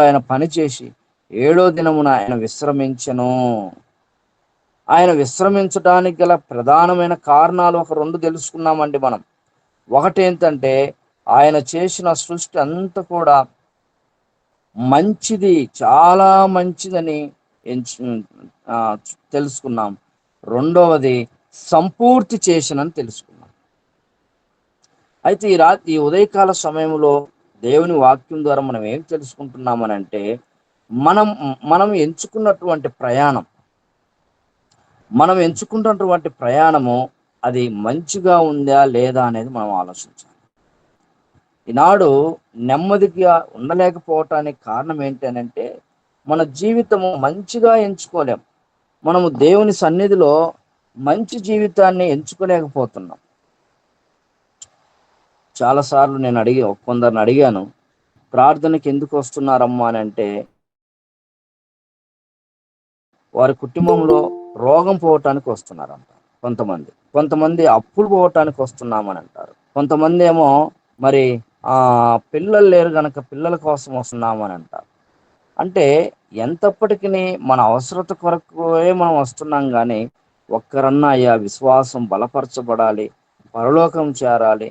ఆయన పనిచేసి 7వ దినమున ఆయన విశ్రమించను. ఆయన విశ్రమించడానికి గల ప్రధానమైన కారణాలు ఒక 2 తెలుసుకున్నామండి మనం. ఒకటేంటంటే, ఆయన చేసిన సృష్టి అంతా కూడా మంచిది, చాలా మంచిదని తెలుసుకున్నాం. రెండవది సంపూర్తి చేసినని తెలుసుకున్నాం. అయితే ఈ ఉదయకాల సమయంలో దేవుని వాక్యం ద్వారా మనం ఏం తెలుసుకుంటున్నామనంటే, మనం ఎంచుకున్నటువంటి ప్రయాణము అది మంచిగా ఉందా లేదా అనేది మనం ఆలోచించాలి. ఈనాడు నెమ్మదిగా ఉండలేకపోవటానికి కారణం ఏంటనంటే, మన జీవితము మంచిగా ఎంచుకోలేం. మనము దేవుని సన్నిధిలో మంచి జీవితాన్ని ఎంచుకోలేకపోతున్నాం. చాలాసార్లు నేను కొందరిని అడిగాను, ప్రార్థనకి ఎందుకు వస్తున్నారమ్మా అని అంటే, వారి కుటుంబంలో రోగం పోవటానికి వస్తున్నారంట కొంతమంది అప్పులు పోవటానికి వస్తున్నామని అంటారు. కొంతమంది ఏమో మరి పిల్లలు లేరు గనక పిల్లల కోసం వస్తున్నామని అంటారు. అంటే ఎంతప్పటికీ మన అవసరత కొరకే మనం వస్తున్నాం కానీ, ఒక్కరన్నా అయ్యా విశ్వాసం బలపరచబడాలి, పరలోకం చేరాలి,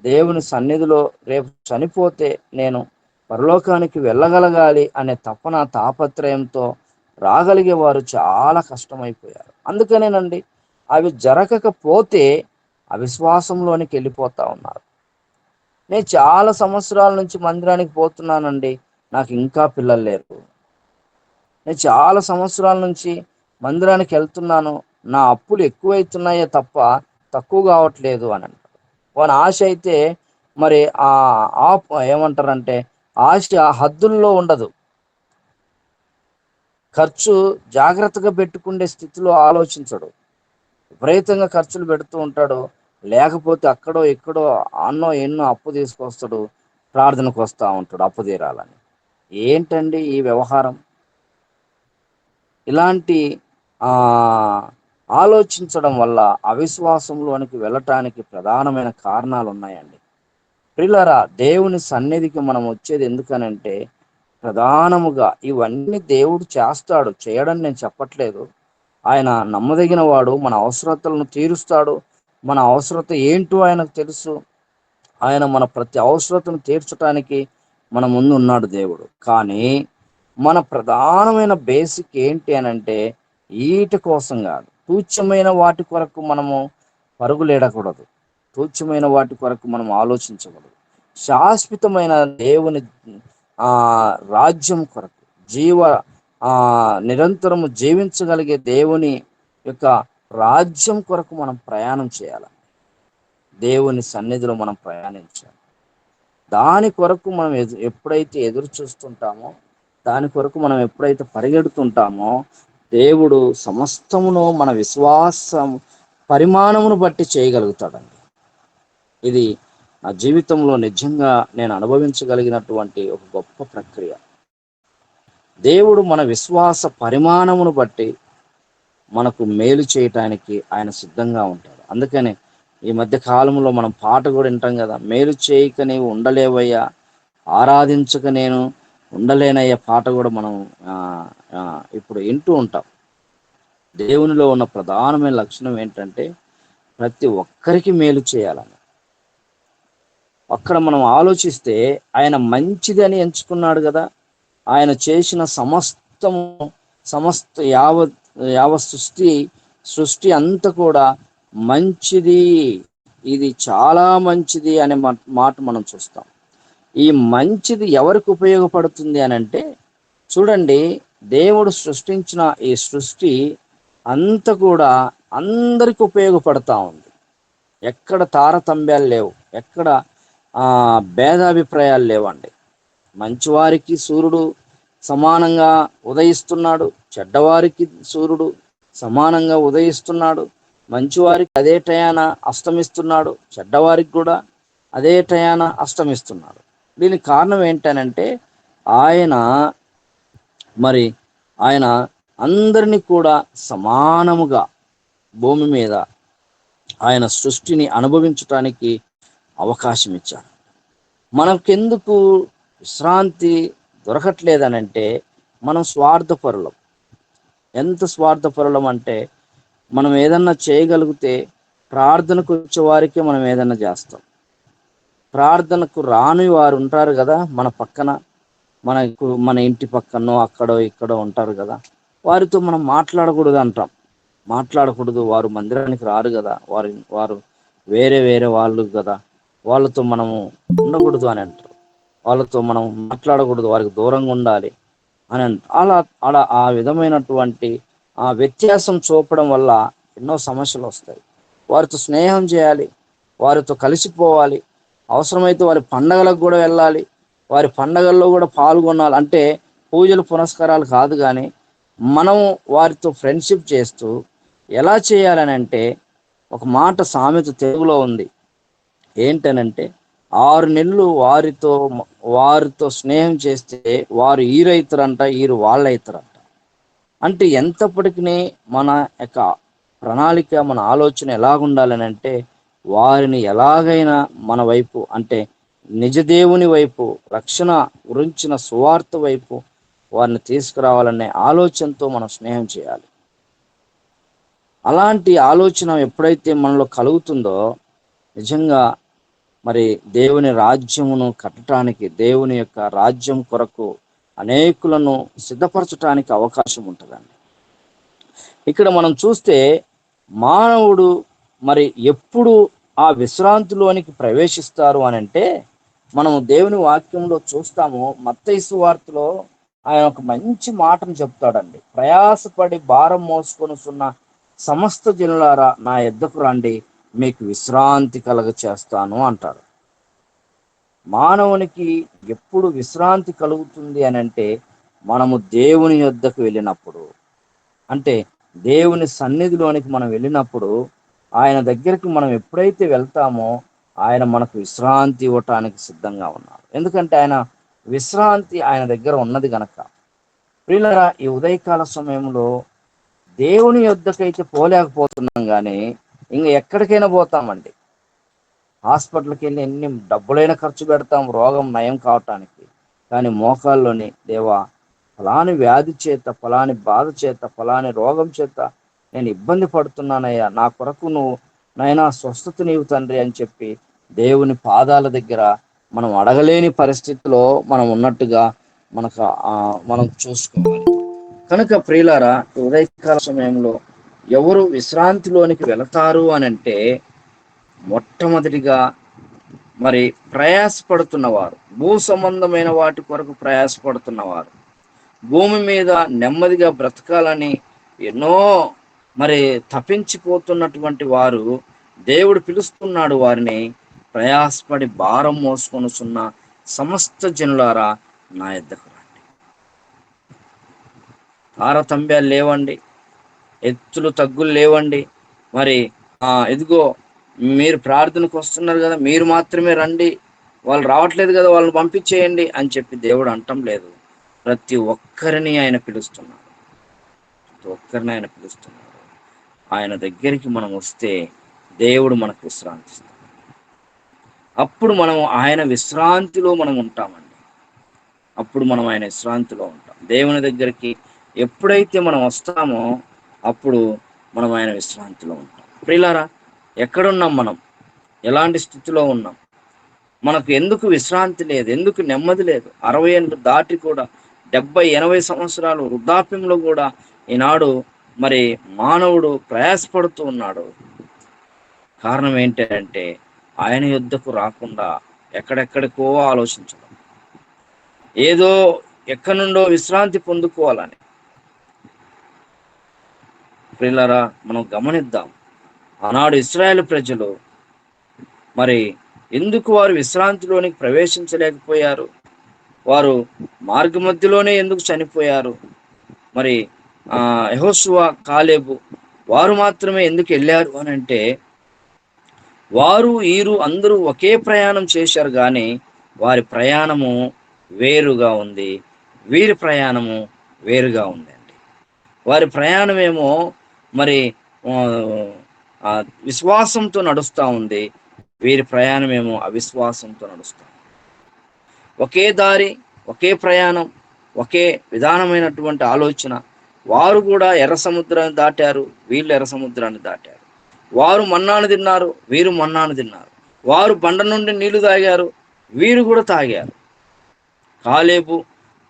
దేవుని సన్నిధిలో రేపు చనిపోతే నేను పరలోకానికి వెళ్ళగలగాలి అనే తపన తాపత్రయంతో రాగలిగే వారు చాలా కష్టమైపోయారు. అందుకనేనండి అవి జరగకపోతే అవిశ్వాసంలోనికి వెళ్ళిపోతా ఉన్నారు. నేను చాలా సంవత్సరాల నుంచి మందిరానికి పోతున్నానండి, నాకు ఇంకా పిల్లలు లేరు. నేను చాలా సంవత్సరాల నుంచి మందిరానికి వెళ్తున్నాను, నా అప్పులు ఎక్కువైతున్నాయే తప్ప తక్కువ కావట్లేదు అని అంటారు. వాని ఆశ అయితే మరి ఏమంటారంటే, ఆశ హద్దుల్లో ఉండదు. ఖర్చు జాగ్రత్తగా పెట్టుకునే స్థితిలో ఆలోచించడు, విపరీతంగా ఖర్చులు పెడుతూ ఉంటాడు. లేకపోతే అక్కడో ఇక్కడో ఎన్నో అప్పు తీసుకొస్తాడు, ప్రార్థనకు వస్తూ ఉంటాడు అప్పు తీరాలని. ఏంటండి ఈ వ్యవహారం? ఇలాంటి ఆలోచించడం వల్ల అవిశ్వాసంలోనికి వెళ్ళటానికి ప్రధానమైన కారణాలు ఉన్నాయండి. ప్రియులారా, దేవుని సన్నిధికి మనం వచ్చేది ఎందుకనంటే, ప్రధానముగా ఇవన్నీ దేవుడు చేస్తాడు, చేయడని నేను చెప్పట్లేదు. ఆయన నమ్మదగిన వాడు, మన అవసరతలను తీరుస్తాడు. మన అవసరత ఏంటో ఆయనకు తెలుసు. ఆయన మన ప్రతి అవసరతను తీర్చడానికి మన ముందు ఉన్నాడు దేవుడు. కానీ మన ప్రధానమైన బేసిక్ ఏంటి అనంటే, ఈటి కోసం కాదు, తూచ్యమైన వాటి కొరకు మనము పరుగులేడకూడదు, తూచ్యమైన వాటి కొరకు మనం ఆలోచించకూడదు. శాశ్వతమైన దేవుని రాజ్యం కొరకు, నిరంతరము జీవించగలిగే దేవుని యొక్క రాజ్యం కొరకు మనం ప్రయాణం చేయాలి. దేవుని సన్నిధిలో మనం ప్రయాణించాలి. దాని కొరకు మనం ఎప్పుడైతే ఎదురు చూస్తుంటామో, దాని కొరకు మనం ఎప్పుడైతే పరిగెడుతుంటామో, దేవుడు సమస్తమును మన విశ్వాసం పరిమాణమును బట్టి చేయగలుగుతాడండి. ఇది నా జీవితంలో నిజంగా నేను అనుభవించగలిగినటువంటి ఒక గొప్ప ప్రక్రియ. దేవుడు మన విశ్వాస పరిమాణమును బట్టి మనకు మేలు చేయటానికి ఆయన సిద్ధంగా ఉంటాడు. అందుకని ఈ మధ్య కాలంలో మనం పాట కూడా వింటాం కదా, మేలు చేయక నీవు ఉండలేవయ్యా, ఆరాధించక నేను ఉండలేనయ్యే పాట కూడా మనం ఆ, ఆ, ఇప్పుడు వింటూ ఉంటాం. దేవునిలో ఉన్న ప్రధానమైన లక్షణం ఏంటంటే ప్రతి ఒక్కరికి మేలు చేయాలని. అక్కడ మనం ఆలోచిస్తే ఆయన మంచిది అని ఎంచుకున్నాడు కదా. ఆయన చేసిన సమస్త యావత్ సృష్టి అంతా కూడా మంచిది, ఇది చాలా మంచిది అనే మాట మనం చూస్తాం. ఈ మంచిది ఎవరికి ఉపయోగపడుతుంది అని అంటే, చూడండి, దేవుడు సృష్టించిన ఈ సృష్టి అంతా కూడా అందరికి ఉపయోగపడతా ఉంది. ఎక్కడ తారతమ్యాలు లేవు, ఎక్కడ భేదాభిప్రాయాలు లేవండి. మంచివారికి సూర్యుడు సమానంగా ఉదయిస్తున్నాడు, చెడ్డవారికి సూర్యుడు సమానంగా ఉదయిస్తున్నాడు. మంచివారికి అదే టయాన అస్తమిస్తున్నాడు, చెడ్డవారికి కూడా అదే టయాన అస్తమిస్తున్నాడు. దీనికి కారణం ఏంటనంటే ఆయన ఆయన అందరినీ కూడా సమానముగా భూమి మీద ఆయన సృష్టిని అనుభవించటానికి అవకాశం ఇచ్చాడు. మనకెందుకు విశ్రాంతి దొరకట్లేదనంటే మనం స్వార్థపరులం. ఎంత స్వార్థపరులం అంటే, మనం ఏదన్నా చేయగలిగితే ప్రార్థనకు వచ్చే వారికే మనం ఏదన్నా చేస్తాం. ప్రార్థనకు రాని వారు ఉంటారు కదా మన పక్కన, మన ఇంటి పక్కనో అక్కడో ఇక్కడో ఉంటారు కదా, వారితో మనం మాట్లాడకూడదు అంటాం. మాట్లాడకూడదు, వారు మందిరానికి రారు కదా, వారు వేరే వేరే వాళ్ళు కదా, వాళ్ళతో మనము ఉండకూడదు అని అంటారు. వాళ్ళతో మనం మాట్లాడకూడదు, వారికి దూరంగా ఉండాలి అని అంటారు. అలా ఆ విధమైనటువంటి ఆ వ్యత్యాసం చూపడం వల్ల ఎన్నో సమస్యలు వస్తాయి. వారితో స్నేహం చేయాలి, వారితో కలిసిపోవాలి, అవసరమైతే వారి పండగలకు కూడా వెళ్ళాలి, వారి పండగల్లో కూడా పాల్గొనాలి. అంటే పూజలు పునస్కారాలు కాదు, కానీ మనం వారితో ఫ్రెండ్షిప్ చేస్తూ ఎలా చేయాలని అంటే, ఒక మాట సామెత తెలుగులో ఉంది, ఏంటనంటే 6 నెలలు వారితో స్నేహం చేస్తే వారు ఈరైతారంట, ఈరు వాళ్ళైతారంట. అంటే ఎంతప్పటికీ మన యొక్క ప్రణాళిక, మన ఆలోచన ఎలాగుండాలని అంటే, వారిని ఎలాగైనా మన వైపు, అంటే నిజదేవుని వైపు, రక్షణ గురించిన సువార్త వైపు వారిని తీసుకురావాలనే ఆలోచనతో మనం స్నేహం చేయాలి. అలాంటి ఆలోచన ఎప్పుడైతే మనలో కలుగుతుందో, నిజంగా దేవుని రాజ్యమును కట్టడానికి, దేవుని యొక్క రాజ్యం కొరకు అనేకులను సిద్ధపరచడానికి అవకాశం ఉంటుందండి. ఇక్కడ మనం చూస్తే మానవుడు ఎప్పుడు ఆ విశ్రాంతిలోనికి ప్రవేశిస్తారు అని అంటే, మనము దేవుని వాక్యంలో చూస్తాము. మత్తయి సువార్తలో ఆయన ఒక మంచి మాటను చెప్తాడండి. ప్రయాసపడి భారం మోసుకొనుచున్న సమస్త జనులారా నా యొద్దకు రండి, మీకు విశ్రాంతి కలగ చేస్తాను అంటాడు. మానవునికి ఎప్పుడు విశ్రాంతి కలుగుతుంది అని అంటే, మనము దేవుని యొద్దకు వెళ్ళినప్పుడు, అంటే దేవుని సన్నిధిలోనికి మనం వెళ్ళినప్పుడు, ఆయన దగ్గరికి మనం ఎప్పుడైతే వెళ్తామో ఆయన మనకు విశ్రాంతి ఇవ్వటానికి సిద్ధంగా ఉన్నారు. ఎందుకంటే ఆయన విశ్రాంతి ఆయన దగ్గర ఉన్నది గనక. ప్రియులారా, ఈ ఉదయకాల సమయంలో దేవుని యొద్దకైతే పోలేకపోతున్నాం, కానీ ఇంకా ఎక్కడికైనా పోతామండి. హాస్పిటల్కి వెళ్ళి ఎన్ని డబ్బులైనా ఖర్చు పెడతాం రోగం నయం కావటానికి, కానీ మోకాల్లోని దేవా, ఫలాని వ్యాధి చేత, ఫలాని బాధ చేత, ఫలాని రోగం చేత నేను ఇబ్బంది పడుతున్నానయ్యా, నా కొరకు నువ్వు నైనా స్వస్థత నీవు తండ్రి అని చెప్పి దేవుని పాదాల దగ్గర మనం అడగలేని పరిస్థితిలో మనం ఉన్నట్టుగా మనం చూసుకోవాలి. కనుక ప్రియులారా, ఉదయకాల సమయంలో ఎవరు విశ్రాంతిలోనికి వెళతారు అని అంటే, మొట్టమొదటిగా ప్రయాసపడుతున్నవారు, భూ సంబంధమైన వాటి కొరకు ప్రయాసపడుతున్నవారు, భూమి మీద నెమ్మదిగా బ్రతకాలని ఎన్నో తప్పించిపోతున్నటువంటి వారు, దేవుడు పిలుస్తున్నాడు వారిని. ప్రయాసపడి భారం మోసుకొనుచున్న సమస్త జనులారా నా యొద్దకు రండి. తారతమ్యాలు లేవండి, ఎత్తులు తగ్గులు లేవండి. ఎదుగో మీరు ప్రార్థనకు వస్తున్నారు కదా, మీరు మాత్రమే రండి, వాళ్ళు రావట్లేదు కదా, వాళ్ళని పంపించేయండి అని చెప్పి దేవుడు అంటం లేదు. ప్రతి ఒక్కరిని ఆయన పిలుస్తున్నాడు. ఆయన దగ్గరికి మనం వస్తే దేవుడు మనకు విశ్రాంతిస్తాడు. అప్పుడు మనం ఆయన విశ్రాంతిలో మనం ఉంటామండి. అప్పుడు మనం ఆయన విశ్రాంతిలో ఉంటాం. దేవుని దగ్గరికి ఎప్పుడైతే మనం వస్తామో అప్పుడు మనం ఆయన విశ్రాంతిలో ఉంటాం. ప్రియులారా, ఎక్కడున్నాం మనం? ఎలాంటి స్థితిలో ఉన్నాం? మనకు ఎందుకు విశ్రాంతి లేదు? ఎందుకు నెమ్మది లేదు? 60 ఏళ్ళు దాటి కూడా 70-80 సంవత్సరాలు వృద్ధాప్యంలో కూడా ఈనాడు మరి మానవుడు ప్రయాసపడుతూ ఉన్నాడు. కారణం ఏంటంటే ఆయన యుద్ధకు రాకుండా ఎక్కడెక్కడికో ఆలోచించడం, ఏదో ఎక్కడి నుండో విశ్రాంతి పొందుకోవాలని. ప్రియులారా, మనం గమనిద్దాం. ఆనాడు ఇశ్రాయేలు ప్రజలు మరి ఎందుకు వారు విశ్రాంతిలోనికి ప్రవేశించలేకపోయారు? వారు మార్గ మధ్యలోనే ఎందుకు చనిపోయారు? మరి యెహోషువ, కాలేబు వారు మాత్రమే ఎందుకు వెళ్ళారు అని అంటే, వారు వీరు అందరూ ఒకే ప్రయాణం చేశారు, కానీ వారి ప్రయాణము వేరుగా ఉంది, వీరి ప్రయాణము వేరుగా ఉందండి. వారి ప్రయాణమేమో మరి విశ్వాసంతో నడుస్తూ ఉంది, వీరి ప్రయాణమేమో అవిశ్వాసంతో నడుస్తాం. ఒకే దారి, ఒకే ప్రయాణం, ఒకే విధానమైనటువంటి ఆలోచన. వారు కూడా ఎర్ర సముద్రాన్ని దాటారు, వీళ్ళు ఎర్ర సముద్రాన్ని దాటారు. వారు మన్నాను తిన్నారు, వీరు మన్నాను తిన్నారు. వారు బండ నుండి నీళ్లు తాగారు, వీరు కూడా తాగారు. కాలేబు,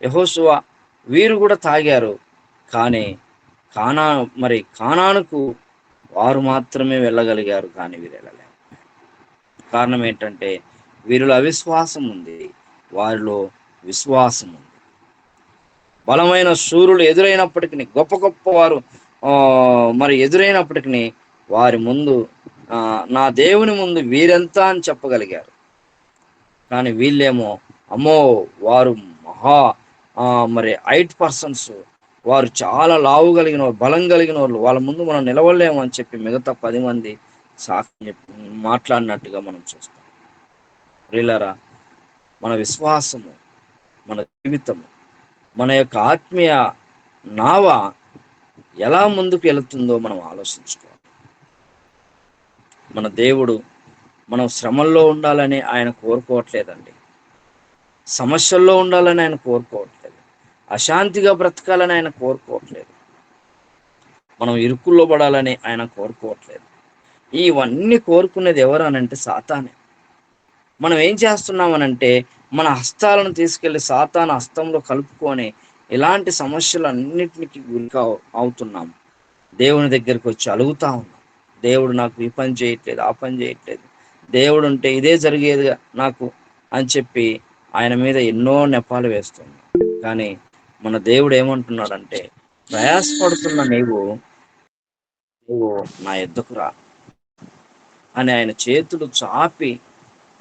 యెహోషువ వీరు కూడా తాగారు. కానీ కానానుకు వారు మాత్రమే వెళ్ళగలిగారు, కానీ వీరు వెళ్ళలేరు. కారణం ఏంటంటే వీరిలో అవిశ్వాసం ఉంది, వారిలో విశ్వాసం ఉంది. బలమైన శూరులు ఎదురైనప్పటికీ, గొప్ప గొప్ప వారు మరి ఎదురైనప్పటికీ వారి ముందు నా దేవుని ముందు వీరెంత అని చెప్పగలిగారు. కానీ వీళ్ళేమో అమ్మో వారు మహా మరి 8%, వారు చాలా లావు కలిగిన వారు, బలం కలిగిన వాళ్ళు, వాళ్ళ ముందు మనం నిలవలేము అని చెప్పి మిగతా 10 మంది సాక్షి మాట్లాడినట్టుగా మనం చూస్తాం. ప్రియులారా, మన విశ్వాసము, మన జీవితము, మన యొక్క ఆత్మీయ నావ ఎలా ముందుకు వెళుతుందో మనం ఆలోచించుకోవాలి. మన దేవుడు మనం శ్రమల్లో ఉండాలని ఆయన కోరుకోవట్లేదండి, సమస్యల్లో ఉండాలని ఆయన కోరుకోవట్లేదు, అశాంతిగా బ్రతకాలని ఆయన కోరుకోవట్లేదు, మనం ఇరుకుల్లో పడాలని ఆయన కోరుకోవట్లేదు. ఇవన్నీ కోరుకునేది ఎవరు అనంటే సాతానే. మనం ఏం చేస్తున్నామనంటే మన హస్తాలను తీసుకెళ్లి సాతాను హస్తంలో కలుపుకొని ఇలాంటి సమస్యలన్నిటికీ గురి అవుతున్నాం. దేవుని దగ్గరికి వచ్చి అలుగుతా ఉన్నాం, దేవుడు నాకు ఈ పని చేయట్లేదు, ఆ పని చేయట్లేదు, దేవుడు ఉంటే ఇదే జరిగేది నాకు అని చెప్పి ఆయన మీద ఎన్నో నెపాలు వేస్తున్నాం. కానీ మన దేవుడు ఏమంటున్నాడంటే, ప్రయాసపడుతున్న నీవు నా యొద్దకు రా అని ఆయన చేతులు చాపి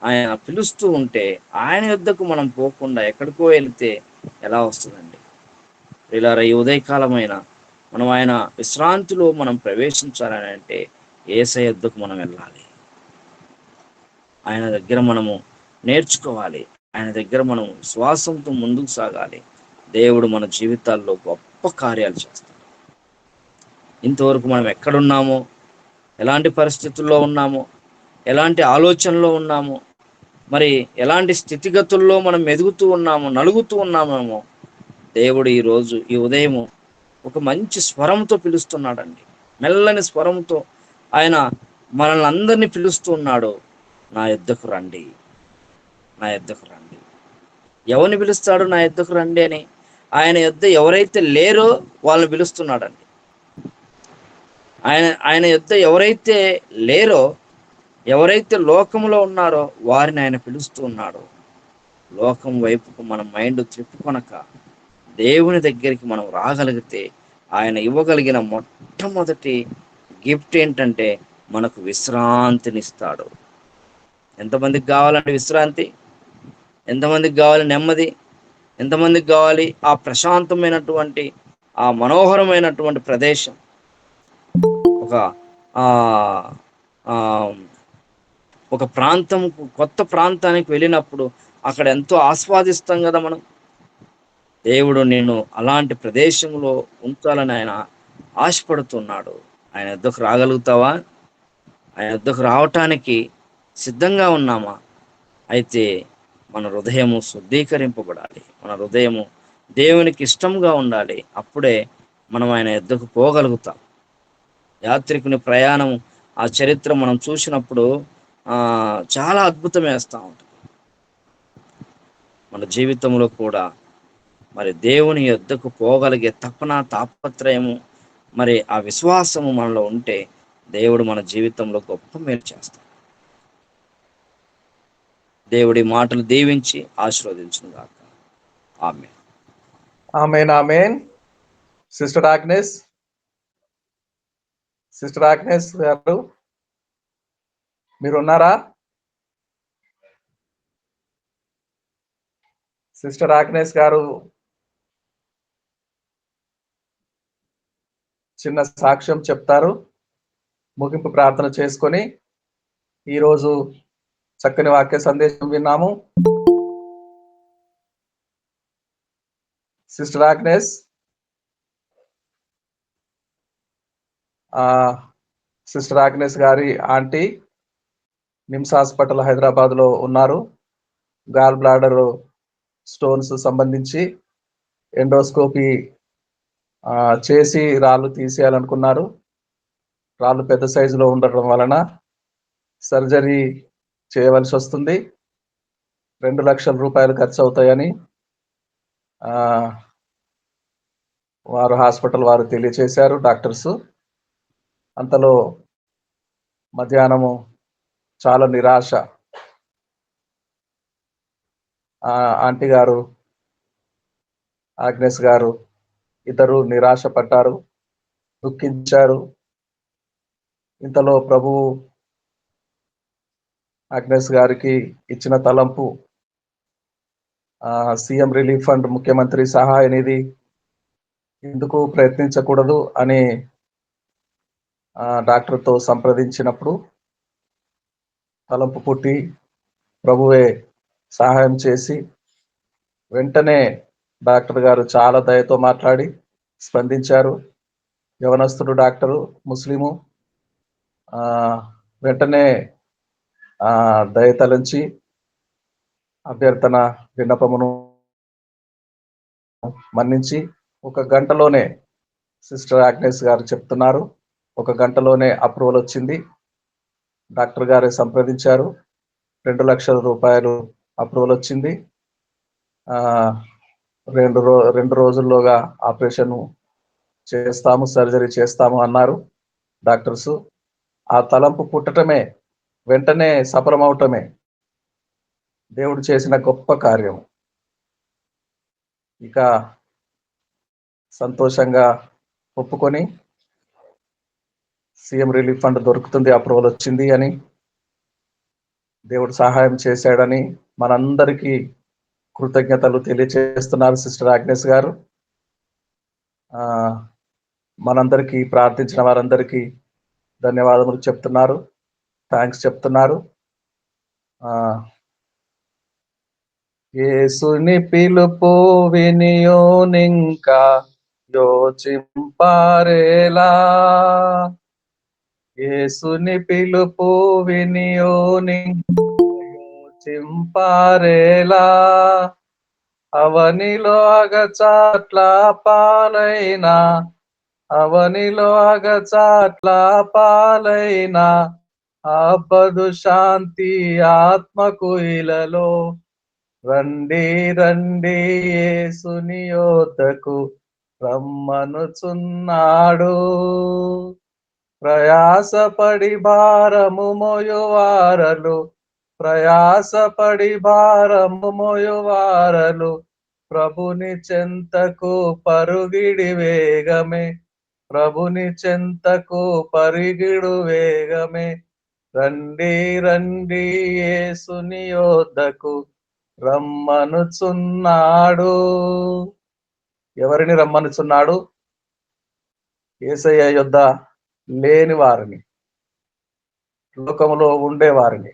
ఆయన పిలుస్తూ ఉంటే, ఆయన యొద్దకు మనం పోకుండా ఎక్కడికో వెళితే ఎలా వస్తుందండి? ఇలా ఈ ఉదయకాలమైన మనం ఆయన విశ్రాంతిలో మనం ప్రవేశించాలని అంటే యేసయ్య యొద్దకు మనం వెళ్ళాలి, ఆయన దగ్గర మనము నేర్చుకోవాలి, ఆయన దగ్గర మనం విశ్వాసంతో ముందుకు సాగాలి. దేవుడు మన జీవితాల్లో గొప్ప కార్యాలు చేస్తాడు. ఇంతవరకు మనం ఎక్కడున్నామో, ఎలాంటి పరిస్థితుల్లో ఉన్నామో, ఎలాంటి ఆలోచనలో ఉన్నామో, మరి ఎలాంటి స్థితిగతుల్లో మనం ఎదుగుతూ ఉన్నామో, నలుగుతూ ఉన్నామేమో, దేవుడు ఈరోజు ఈ ఉదయము ఒక మంచి స్వరంతో పిలుస్తున్నాడండి. మెల్లని స్వరంతో ఆయన మనల్ని అందరినీ పిలుస్తూ ఉన్నాడు, నా యొద్దకు రండి, నా యొద్దకు రండి. ఎవరిని పిలుస్తాడు నా యొద్దకు రండి అని? ఆయన యొద్ద ఎవరైతే లేరో వాళ్ళని పిలుస్తున్నాడండి. ఆయన యొద్ద ఎవరైతే లేరో, ఎవరైతే లోకంలో ఉన్నారో వారిని ఆయన పిలుస్తూ ఉన్నాడు. లోకం వైపుకు మన మైండ్ త్రిప్పుకొనక దేవుని దగ్గరికి మనం రాగలిగితే ఆయన ఇవ్వగలిగిన మొట్టమొదటి గిఫ్ట్ ఏంటంటే మనకు విశ్రాంతినిస్తాడు. ఎంతమందికి కావాలంటే విశ్రాంతి? ఎంతమందికి కావాలి నెమ్మది? ఎంతమందికి కావాలి ఆ ప్రశాంతమైనటువంటి, ఆ మనోహరమైనటువంటి ప్రదేశం? ఒక ప్రాంతం, కొత్త ప్రాంతానికి వెళ్ళినప్పుడు అక్కడ ఎంతో ఆస్వాదిస్తాం కదా మనం. దేవుడు నిన్ను అలాంటి ప్రదేశంలో ఉంచాలని ఆయన ఆశపడుతున్నాడు. ఆయన యొద్దకు రాగలుగుతావా? ఆయన యొద్దకు రావటానికి సిద్ధంగా ఉన్నామా? అయితే మన హృదయము శుద్ధీకరింపబడాలి. మన హృదయము దేవునికి ఇష్టంగా ఉండాలి. అప్పుడే మనం ఆయన యొద్దకు పోగలుగుతాం. యాత్రికుని ప్రయాణం ఆ చరిత్ర మనం చూసినప్పుడు చాలా అద్భుతం వేస్తూ ఉంటుంది. మన జీవితంలో కూడా మరి దేవుని యొద్దకు పోగలిగే తపన, తాపత్రయము, మరి ఆ విశ్వాసము మనలో ఉంటే దేవుడు మన జీవితంలో గొప్ప మేలు చేస్తాడు. దేవుడి మాటలు దీవించి ఆశీర్వదించును గాక. ఆమేన్. ఆమేన్. ఆమేన్. సిస్టర్ ఆగ్నేస్ గారు మీరున్నారా? సిస్టర్ ఆగ్నేస్ గారు చిన్న సాక్ష్యం చెప్తారు. ముగింపు ప్రార్థన చేసుకొని ఈరోజు చక్కని వాక్య సందేశం విన్నాము. సిస్టర్ ఆగ్నేస్ సిస్టర్ ఆగ్నేస్ గారి ఆంటీ నిమ్స్ హాస్పిటల్ హైదరాబాద్ లో ఉన్నారు. గాల్ బ్లాడర్ స్టోన్స్ సంబంధించి ఎండోస్కోపీ చేసి రాళ్ళు తీసేయాలనుకున్నారు. రాళ్ళు పెద్ద సైజులో ఉండటం వలన సర్జరీ చేయవలసి వస్తుంది. 2 లక్షల రూపాయలు ఖర్చు అవుతాయని వారు హాస్పిటల్ వారు తెలియచేశారు, డాక్టర్స్. అంతలో మధ్యాహ్నము చాలా నిరాశ. ఆంటీ గారు, ఆగ్నేస్ గారు ఇద్దరు నిరాశ పడ్డారు, దుఃఖించారు. ఇంతలో ప్రభువు ఆగ్నేస్ గారికి ఇచ్చిన తలంపు సీఎం రిలీఫ్ ఫండ్, ముఖ్యమంత్రి సహాయ నిధి ఎందుకు ప్రయత్నించకూడదు అని డాక్టర్తో సంప్రదించినప్పుడు తలంపు పుట్టి ప్రభువే సహాయం చేసి వెంటనే డాక్టర్ గారు చాలా దయతో మాట్లాడి స్పందించారు. యవనస్తుడు డాక్టరు, ముస్లిము, వెంటనే దయతలంచి అభ్యర్థన విన్నపమును మన్నించి 1 గంటలోనే, సిస్టర్ ఆగ్నేస్ గారు చెప్తున్నారు, 1 గంటలోనే అప్రూవల్ వచ్చింది. డాక్టర్ గారే సంప్రదించారు, 2 లక్షల రూపాయలు అప్రూవల్ వచ్చింది. 2 రోజుల్లోగా ఆపరేషన్ చేస్తాము, సర్జరీ చేస్తాము అన్నారు డాక్టర్స్. ఆ తలంపు పుట్టటమే, వెంటనే సఫలమవటమే దేవుడు చేసిన గొప్ప కార్యం. ఇక సంతోషంగా ఒప్పుకొని సీఎం రిలీఫ్ ఫండ్ దొరుకుతుంది, అప్రూవల్ వచ్చింది అని, దేవుడు సహాయం చేశాడని మనందరికీ కృతజ్ఞతలు తెలియచేస్తున్నారు సిస్టర్ ఆగ్నేస్ గారు. మనందరికీ ప్రార్థించిన వారందరికీ ధన్యవాదములు చెప్తున్నారు, థ్యాంక్స్ చెప్తున్నారు. యేసుని పిలుపు వినియోనింకా యోచింపారేలా, యేసుని పిలుపు యోచింపారేలా, అవనిలో అగచాట్ల పాలైనా, అవనిలో అగచాట్ల పాలైనా, ఆపదు శాంతి ఆత్మకు ఇలలో, రండి రండి యేసుని యొద్దకు రమ్మనుచున్నాడు. ప్రయాసపడి భారము మోయువారలు, ప్రయాసపడి భారము మోయువారలు, ప్రభుని చెంతకు పరుగిడి వేగమే, ప్రభుని చెంతకు పరిగిడు వేగమే, రండి రండి యేసుని యొద్దకు రమ్మనుచున్నాడు. ఎవరిని రమ్మనుచున్నాడు? యేసయ్య యొద్ద లేని వారిని, లోకములో ఉండే వారిని,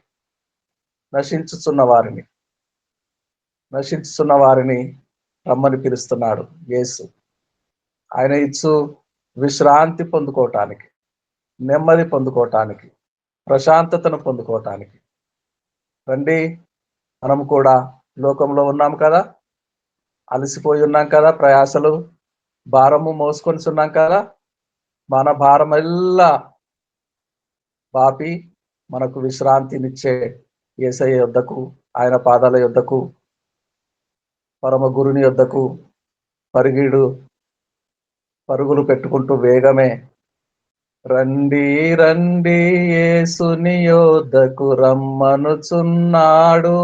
నశించుచున్న వారిని రమ్మని పిలుస్తున్నాడు యేసు. ఆయన ఇచ్చు విశ్రాంతి పొందుకోవటానికి, నెమ్మది పొందుకోవటానికి, ప్రశాంతతను పొందుకోవటానికి రండి. మనము కూడా లోకంలో ఉన్నాం కదా, అలసిపోయి ఉన్నాం కదా, ప్రయాసలు భారము మోసుకొని ఉన్నాం కదా, మన భారమెల్లా బాపి మనకు విశ్రాంతినిచ్చే యేసయ్య యొద్దకు, ఆయన పాదాల యొద్దకు, పరమ గురుని యొద్దకు పరుగులు పెట్టుకుంటూ వేగమే రండి రండి యేసుని యొద్దకు రమ్మనుచున్నాడు.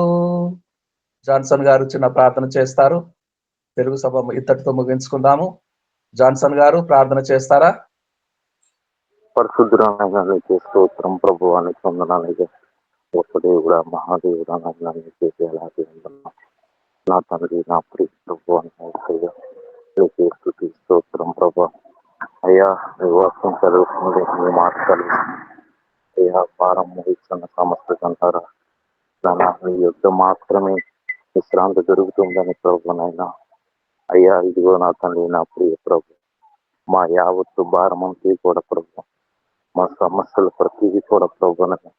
జాన్సన్ గారు చిన్న ప్రార్థన చేస్తారు. తెలుగు సభ ఇత్తడితో ముగించుకుందాము. జాన్సన్ గారు ప్రార్థన చేస్తారా? పరిశుద్ధురాలైన నీకే స్తోత్రం ప్రభువానికి వందనాలయ్యా. గొప్ప దేవుడా, మహాదేవుడా, నన్ను చేసేలాగే ఉందన్నా నా తండ్రి, నా ప్రియ ప్రభువానికి నీకే స్తుతి స్తోత్రం ప్రభా. అయ్యా నీ వాక్యం చదువుతుంది, నీ మాట చదువుతుంది అయ్యా. భారం ముగిస్తున్న సమస్య అంటారా నాన్న, నీ యుద్ధం మాత్రమే విశ్రాంతి దొరుకుతుందని ప్రభునైనా అయ్యా. ఇదిగో నా తండ్రి, నా ప్రియ ప్రభు, మా యావత్తు భారమంతా కూడా ప్రభు, మా సమస్యలు ప్రతిదీ కూడా ప్రభునైనా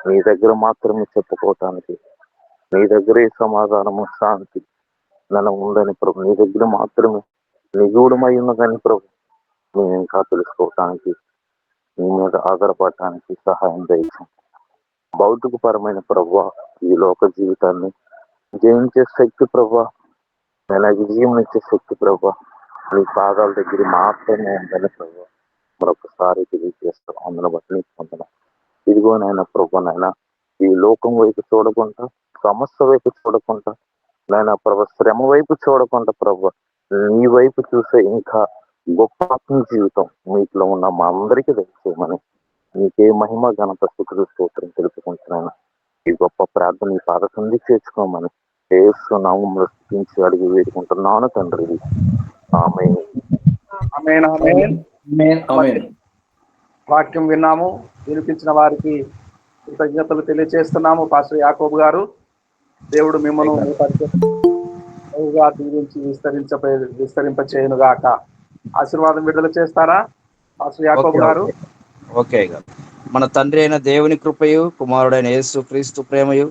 నీ దగ్గర మాత్రమే చెప్పుకోవటానికి, నీ దగ్గరే సమాధానము శాంతి నన్ను ఉందని ప్రభు, నీ దగ్గర మాత్రమే నిగూఢమై ఉన్నదని ప్రభు మేము ఇంకా తెలుసుకోవటానికి, నీ మీద ఆధారపడటానికి సహాయం చేయించాం. భౌతికపరమైన ప్రభు, ఈ లోక జీవితాన్ని జయించే శక్తి ప్రభు, నేను విజయం ఇచ్చే శక్తి ప్రభు నీ పాదాల దగ్గర మాత్రమే ఉందని ప్రభు మరొకసారి తెలియజేస్తాం. అందులో బట్టి నీకు పొందడం ఇదిగో నాయన ప్రభు, నాయన ఈ లోకం వైపు చూడకుండా, సమస్య వైపు చూడకుండా, నాయన ప్రభు శ్రమ వైపు చూడకుండా ప్రభు నీ వైపు చూసే ఇంకా గొప్ప ఆత్మ జీవితం మీలో ఉన్న మా అందరికీ దయచేయమని నీకే మహిమ ఘనత స్తుతులు స్తోత్రం తెలుపుకుంటున్నాను. ఈ గొప్ప ప్రార్థన ఈ పాద సంధి చేర్చుకోమని యేసు నామములో స్తుతించి అడిగి వేడుకుంటున్నాను తండ్రి. ఆమేన్. ఆమేన్, ఆమేన్. వాక్యం విన్నాము, వినిపించిన వారికి కృతజ్ఞతలు తెలియజేస్తున్నాము. పాస్టర్ యాకోబు గారు, దేవుడు మిమ్మల్ని మీ పరిచయంగా దీవించి విస్తరింపచేయును గాక. ఆశీర్వాదం విడుదల చేస్తారా పాస్టర్ యాకోబు గారు? ఓకే గారు. మన తండ్రి అయిన దేవుని కృపయు, కుమారుడైన యేసు క్రీస్తు ప్రేమయు,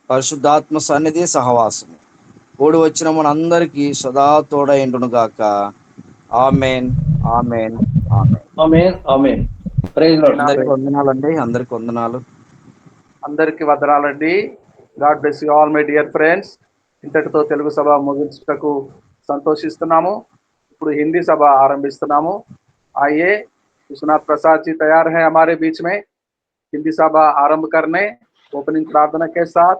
పరిశుద్ధాత్మ సన్నిధి సహవాసము కూడి వచ్చిన మనందరికీ సదా తోడైండును గాక. Amen, amen, amen. Amen, amen. Praise Lord. అందరికి వందనాలండి, అందరికి వందనాలు. అందరికి వందనాలండి. God bless you all my dear friends. ఇంతటితో తెలుగు సభ ముగించుటకు సంతోషిస్తున్నాము. ఇప్పుడు హిందీ సభ ఆరంభిస్తున్నాము. आइए विश्वनाथ प्रसाद जी तैयार हैं हमारे बीच में हिंदी सभा आरंभ करने ओपनिंग प्रार्थना के साथ।